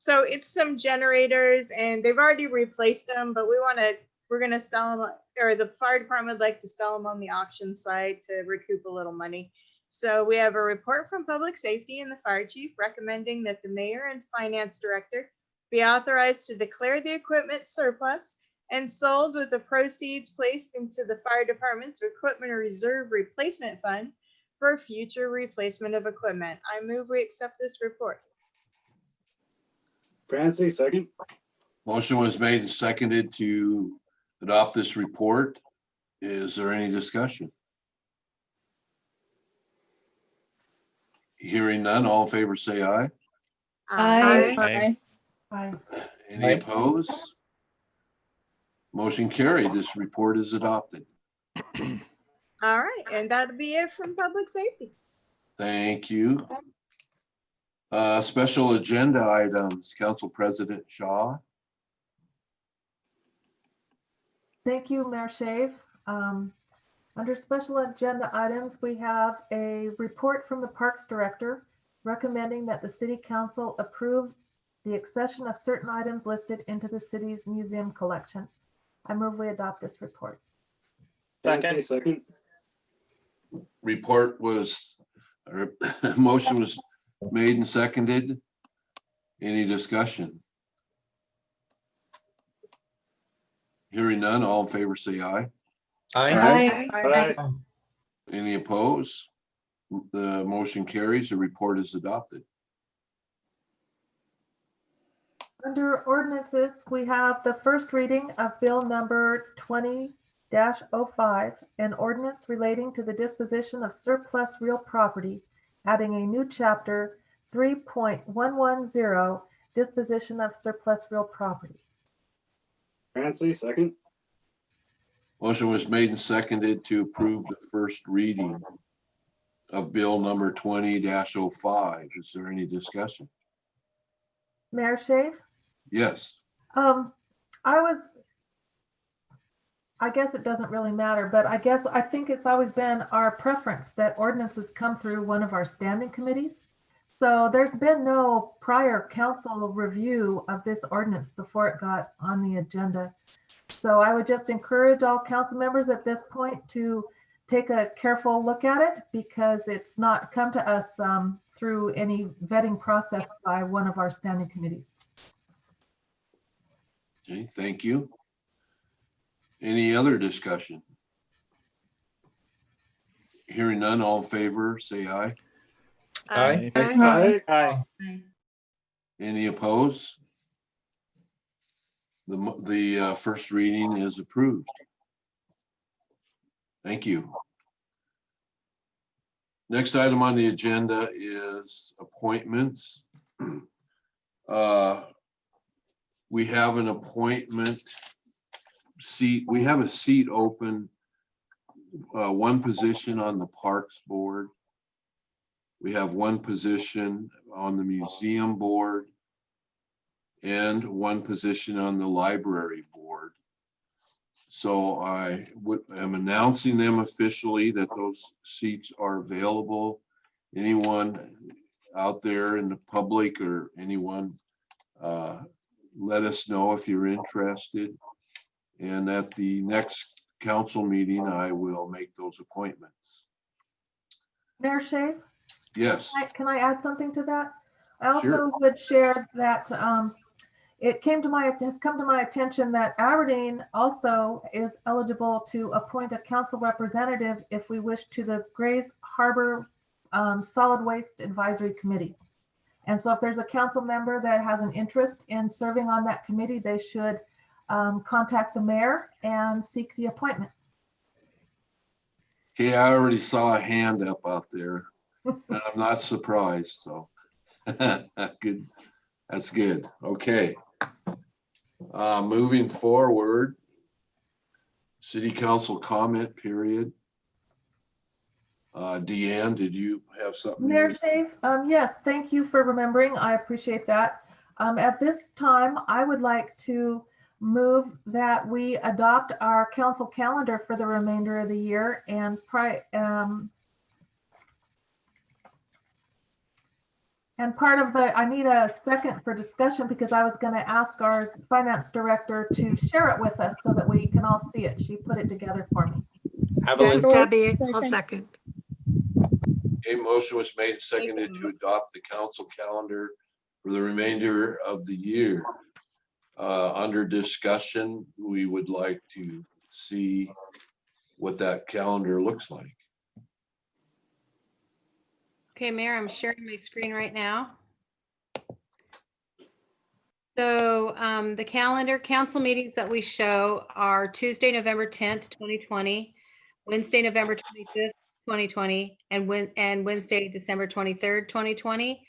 so it's some generators and they've already replaced them, but we're gonna sell them, or the fire department would like to sell them on the auction site to recoup a little money. So we have a report from Public Safety and the Fire Chief recommending that the Mayor and Finance Director be authorized to declare the equipment surplus and sold, with the proceeds placed into the Fire Department's Equipment Reserve Replacement Fund for future replacement of equipment. I move we accept this report. Francie, second. Motion was made and seconded to adopt this report. Is there any discussion? Hearing none, all in favor say aye. Aye. Any opposed? Motion carried. This report is adopted. All right, and that'll be it from Public Safety. Thank you. Special agenda items, Council President Shaw. Thank you, Mayor Shave. Under special agenda items, we have a report from the Parks Director recommending that the City Council approve the accession of certain items listed into the city's museum collection. I move we adopt this report. Francie, second. Report was, or motion was made and seconded. Any discussion? Hearing none, all in favor say aye. Aye. Any opposed? The motion carries. The report is adopted. Under ordinances, we have the first reading of Bill number 20-05, an ordinance relating to the disposition of surplus real property, adding a new chapter 3.110, disposition of surplus real property. Francie, second. Motion was made and seconded to approve the first reading of Bill number 20-05. Is there any discussion? Mayor Shave? Yes. I guess it doesn't really matter, but I think it's always been our preference that ordinances come through one of our standing committees. So there's been no prior council review of this ordinance before it got on the agenda. So I would just encourage all council members at this point to take a careful look at it, because it's not come to us through any vetting process by one of our standing committees. Okay, thank you. Any other discussion? Hearing none, all in favor, say aye. Aye. Any opposed? The first reading is approved. Thank you. Next item on the agenda is appointments. We have an appointment seat. We have a seat open, one position on the Parks Board. We have one position on the Museum Board and one position on the Library Board. So I am announcing them officially that those seats are available. Anyone out there in the public or anyone, let us know if you're interested. And at the next council meeting, I will make those appointments. Mayor Shave? Yes. Can I add something to that? I also Sure. would share that It has come to my attention that Aberdeen also is eligible to appoint a council representative if we wish to the Grays Harbor Solid Waste Advisory Committee. And so if there's a council member that has an interest in serving on that committee, they should contact the mayor and seek the appointment. Okay, I already saw a hand up out there, and I'm not surprised, so. Good, that's good, okay. Moving forward, city council comment period. Deanne, did you have something? Mayor Shave, yes, thank you for remembering. I appreciate that. At this time, I would like to move that we adopt our council calendar for the remainder of the year and part of the, I need a second for discussion because I was going to ask our finance director to share it with us so that we can all see it. She put it together for me. Yes, Debbie, I'll second. A motion was made and seconded to adopt the council calendar for the remainder of the year. Under discussion, we would like to see what that calendar looks like. Okay, Mayor, I'm sharing my screen right now. So the calendar council meetings that we show are Tuesday, November 10th, 2020, Wednesday, November 25th, 2020, and Wednesday, December 23rd, 2020.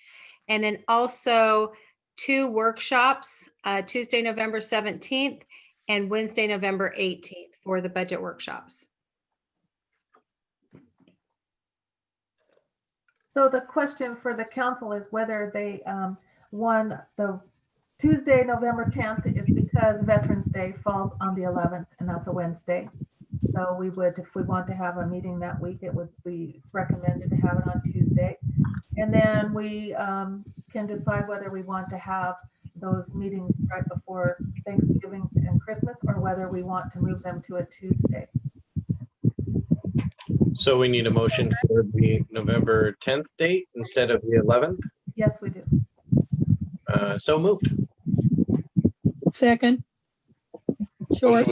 And then also 2 workshops, Tuesday, November 17th and Wednesday, November 18th for the budget workshops. So the question for the council is whether they won the Tuesday, November 10th is because Veterans Day falls on the 11th, and that's a Wednesday. So we would, if we want to have a meeting that week, it would be, it's recommended to have it on Tuesday. And then we can decide whether we want to have those meetings right before Thanksgiving and Christmas, or whether we want to move them to a Tuesday. So we need a motion for the November 10th date instead of the 11th? Yes, we do. So moved. Second. Short.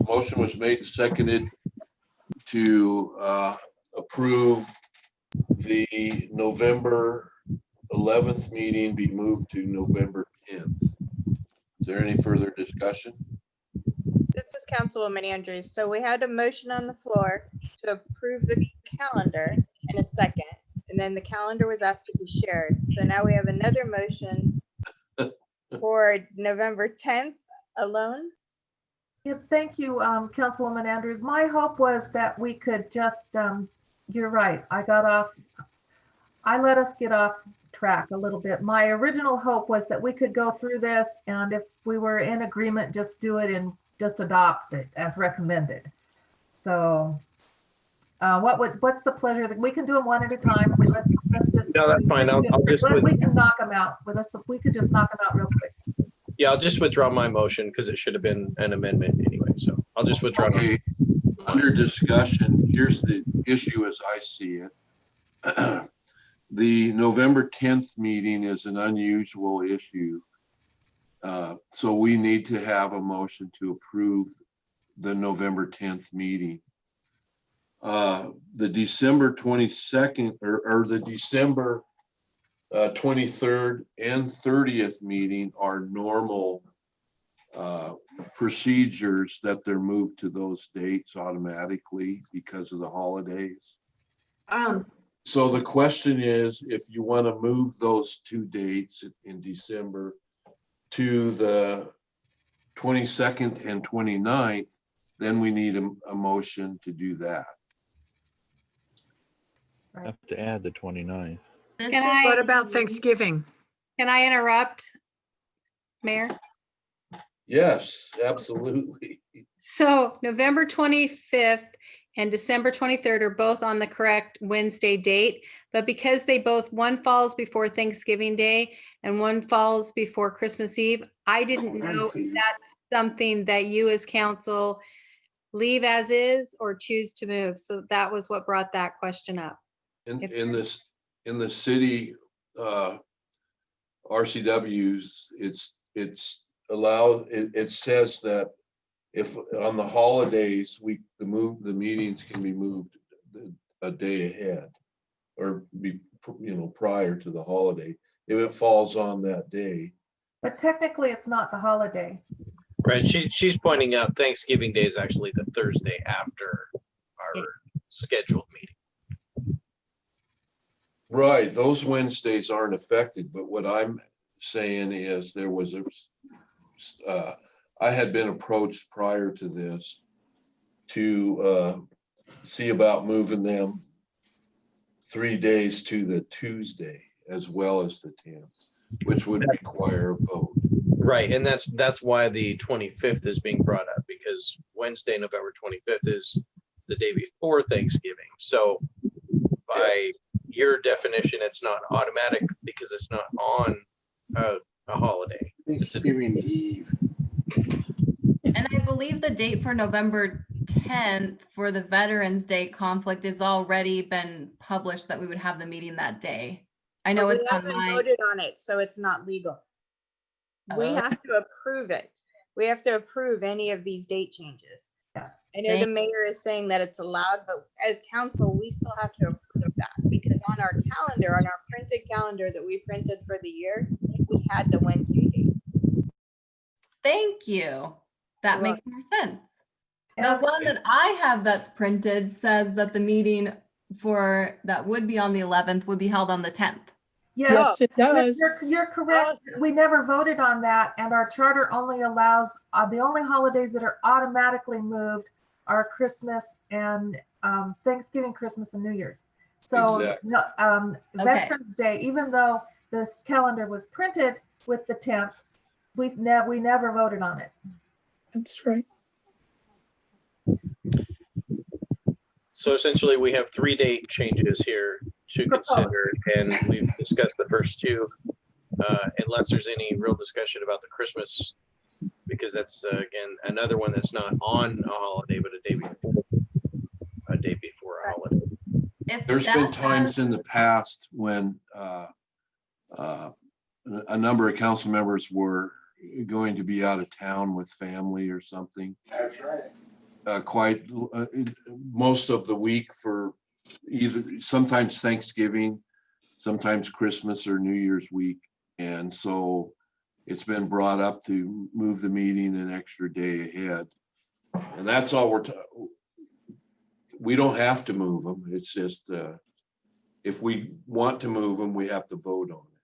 Motion was made and seconded to approve the November 11th meeting be moved to November 10th. Is there any further discussion? This is Councilwoman Andrews. So we had a motion on the floor to approve the calendar in a second, and then the calendar was asked to be shared. So now we have another motion for November 10th alone. Yeah, thank you, Councilwoman Andrews. My hope was that we could just, you're right, I let us get off track a little bit. My original hope was that we could go through this, and if we were in agreement, just do it and just adopt it as recommended. So what's the pleasure? We can do them one at a time. Let's just. No, that's fine. I'll just. We can knock them out with us. We could just knock them out real quick. Yeah, I'll just withdraw my motion because it should have been an amendment anyway. So I'll just withdraw. Okay. Under discussion, here's the issue as I see it. The November 10th meeting is an unusual issue. So we need to have a motion to approve the November 10th meeting. The December 22nd or the December 23rd and 30th meeting are normal procedures that they're moved to those dates automatically because of the holidays. So the question is, if you want to move those 2 dates in December to the 22nd and 29th, then we need a motion to do that. I have to add the 29th. What about Thanksgiving? Can I interrupt, Mayor? Yes, absolutely. So November 25th and December 23rd are both on the correct Wednesday date, but because they both, one falls before Thanksgiving Day and one falls before Christmas Eve, I didn't know if that's something that you as council leave as is or choose to move. So that was what brought that question up. In the city, RCWs, it's allowed, it says that if on the holidays, the meetings can be moved a day ahead or be, prior to the holiday, if it falls on that day. But technically it's not the holiday. Right. She's pointing out Thanksgiving Day is actually the Thursday after our scheduled meeting. Right. Those Wednesdays aren't affected, but what I'm saying is there was I had been approached prior to this to see about moving them 3 days to the Tuesday as well as the 10th, which would require a vote. Right, and that's why the 25th is being brought up, because Wednesday, November 25th is the day before Thanksgiving. So by your definition, it's not automatic because it's not on a holiday. Thanksgiving Eve. And I believe the date for November 10th for the Veterans Day conflict has already been published, that we would have the meeting that day. I know But it's we on haven't my. voted on it, so it's not legal. We have to approve it. We have to approve any of these date changes. I know the mayor is saying that it's allowed, but as council, we still have to approve that, because on our calendar, on our printed calendar that we printed for the year, we had the Wednesday date. Thank you. That You're makes more sense. The one that I have that's printed says that the meeting for that would be on the 11th would be held on the 10th. Yes, it does. You're correct. We never voted on that, and our charter only allows, the only holidays that are automatically moved are Christmas and Thanksgiving, Christmas, and New Year's. So Exactly. Veterans Day, even though this calendar was printed with the 10th, we never voted on it. That's right. So essentially, we have 3 date changes here to consider, and we've discussed the first two, unless there's any real discussion about the Christmas, because that's again another one that's not on a holiday but a day before a holiday. There's been times in the past when a number of council members were going to be out of town with family or something. That's right. Most of the week for sometimes Thanksgiving, sometimes Christmas or New Year's week. And so it's been brought up to move the meeting an extra day ahead. And that's all we don't have to move them. It's just, if we want to move them, we have to vote on it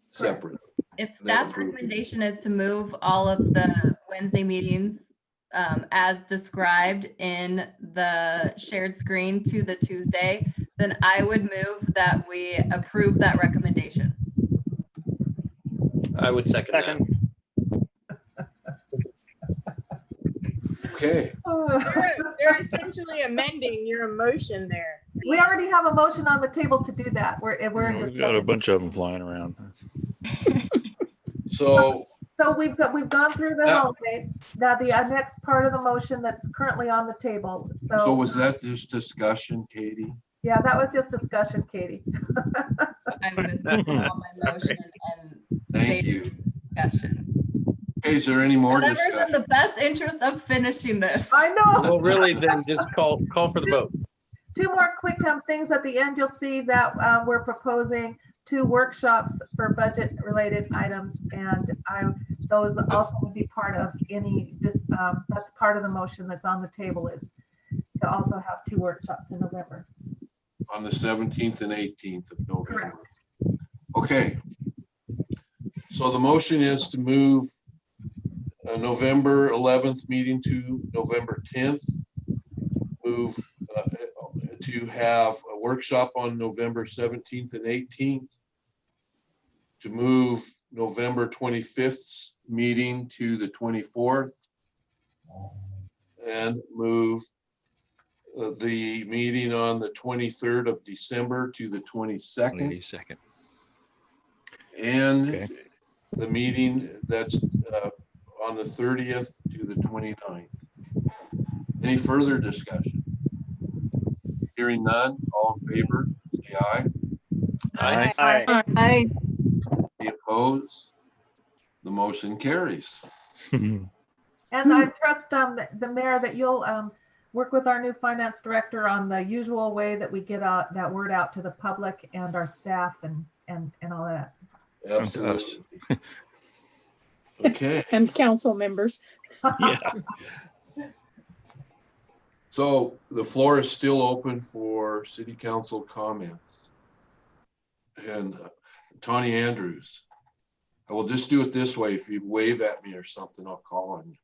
separately. If staff's recommendation is to move all of the Wednesday meetings as described in the shared screen to the Tuesday, then I would move that we approve that recommendation. I would second that. Okay. They're essentially amending your motion there. We already have a motion on the table to do that. We've got a bunch of them flying around. So we've gone through the holidays. Now the next part of the motion that's currently on the table. So was that just discussion, Katie? Yeah, that was just discussion, Katie. I would withdraw my motion and Thank you. discussion. Okay, is there any more Whatever's in discussion? the best interest of finishing this. I know. Well, really, then just call for the vote. Two more quick things at the end. You'll see that we're proposing 2 workshops for budget related items, and those also would be part of that's part of the motion that's on the table, is to also have 2 workshops in November. On the 17th and 18th of November. Correct. Okay. So the motion is to move November 11th meeting to November 10th. Move to have a workshop on November 17th and 18th. To move November 25th meeting to the 24th. And move the meeting on the 23rd of December to the 22nd. And the meeting that's on the 30th to the 29th. Any further discussion? Hearing none, all in favor, say aye. Aye. Aye. Aye. Opposed? The motion carries. And I trust the mayor that you'll work with our new finance director on the usual way that we get out that word out to the public and our staff and all that. Absolutely. Okay. And council members. Yeah. So the floor is still open for city council comments. And Tawny Andrews, I will just do it this way. If you wave at me or something, I'll call on you.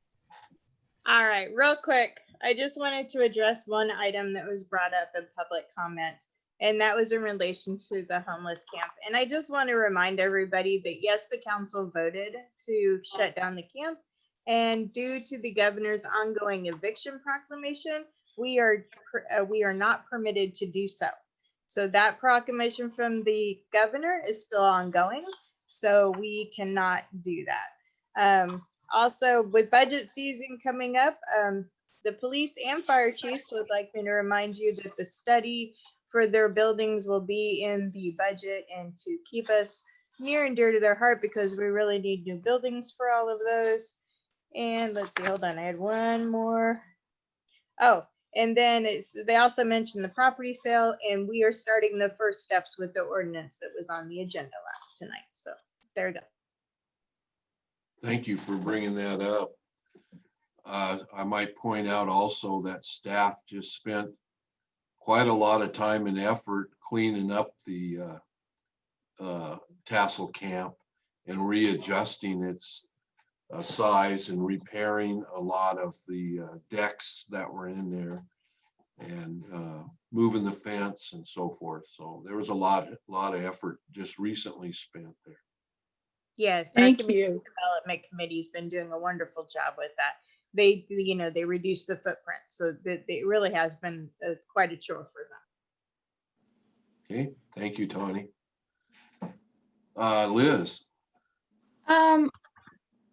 All right, real quick. I just wanted to address one item that was brought up in public comment, and that was in relation to the homeless camp. And I just want to remind everybody that yes, the council voted to shut down the camp, and due to the governor's ongoing eviction proclamation, we are not permitted to do so. So that proclamation from the governor is still ongoing, so we cannot do that. Also, with budget season coming up, the police and fire chiefs would like me to remind you that the study for their buildings will be in the budget, and to keep us near and dear to their heart because we really need new buildings for all of those. And let's see, hold on, I had one more. Oh, and then they also mentioned the property sale, and we are starting the first steps with the ordinance that was on the agenda last tonight. So there we go. Thank you for bringing that up. I might point out also that staff just spent quite a lot of time and effort cleaning up the tassel camp and readjusting its size and repairing a lot of the decks that were in there and moving the fence and so forth. So there was a lot of effort just recently spent there. Yes, our Thank community you. development committee's been doing a wonderful job with that. They reduced the footprint, so that it really has been quite a chore for them. Okay, thank you, Tony. Liz.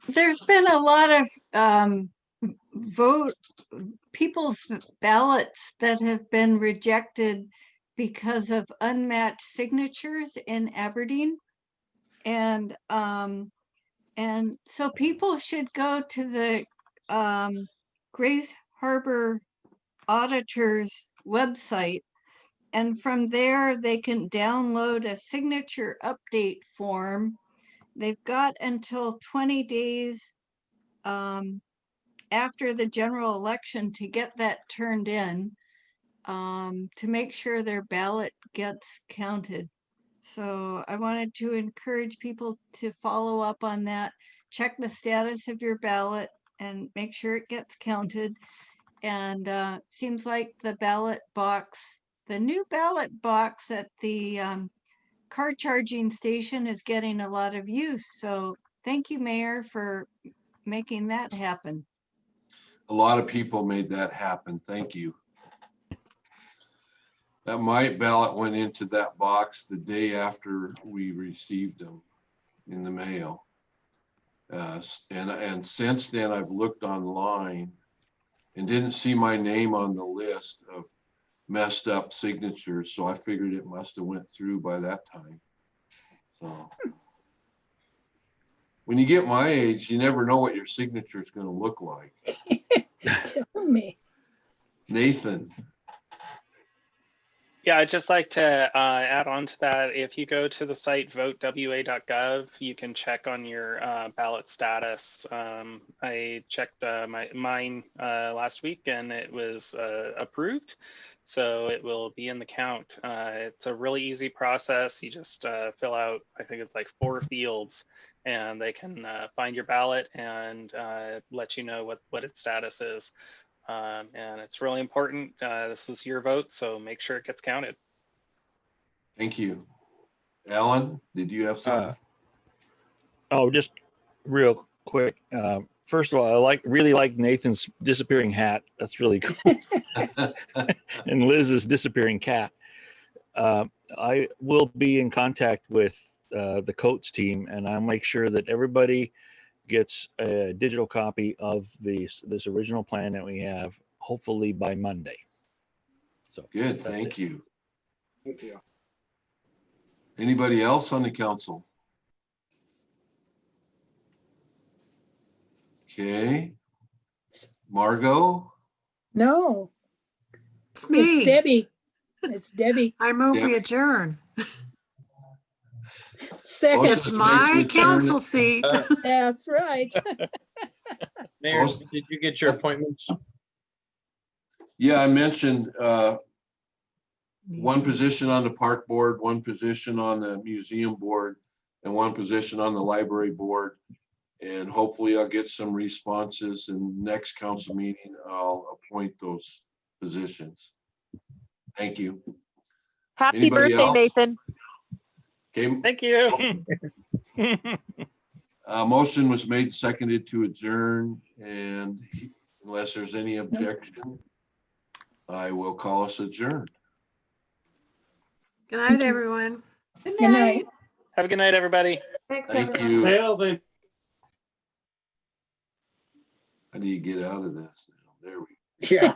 There's been a lot of people's ballots that have been rejected because of unmatched signatures in Aberdeen. And so people should go to the Grace Harbor Auditor's website, and from there they can download a signature update form. They've got until 20 days after the general election to get that turned in to make sure their ballot gets counted. So I wanted to encourage people to follow up on that, check the status of your ballot and make sure it gets counted. And seems like the new ballot box at the car charging station is getting a lot of use. So thank you, Mayor, for making that happen. A lot of people made that happen. Thank you. My ballot went into that box the day after we received them in the mail. And since then I've looked online and didn't see my name on the list of messed up signatures. So I figured it must have went through by that time. So when you get my age, you never know what your signature is going to look like. Tell me. Nathan. Yeah, I'd just like to add on to that. If you go to the site votewa.gov, you can check on your ballot status. I checked mine last week and it was approved. So it will be in the count. It's a really easy process. You just fill out, I think it's like 4 fields, and they can find your ballot and let you know what its status is. And it's really important. This is your vote, so make sure it gets counted. Thank you. Alan, did you have something? Just real quick. First of all, I really like Nathan's disappearing hat. That's really cool. And Liz's disappearing cat. I will be in contact with the Coates team, and I'll make sure that everybody gets a digital copy of this original plan that we have, hopefully by Monday. So good, thank you. Thank you. Anybody else on the council? Okay. Margot? No, It's it's me. Debbie. It's Debbie. I move we Debbie. adjourn. Second. Motion It's is made to my adjourn. council seat. That's right. Mayor, Most- did you get your appointments? Yeah, I mentioned one position on the park board, one position on the museum board, and one position on the library board. And hopefully I'll get some responses, and next council meeting, I'll appoint those positions. Thank you. Happy Anybody birthday, else? Nathan. Okay, Thank you. motion was made, and seconded to adjourn, and unless there's any objection, I will call us adjourned. Good night, everyone. Good Good night. night. Have a good night, everybody. Thanks, Thank everyone. you. Stay healthy. How do you get out of this? There we go. Yeah.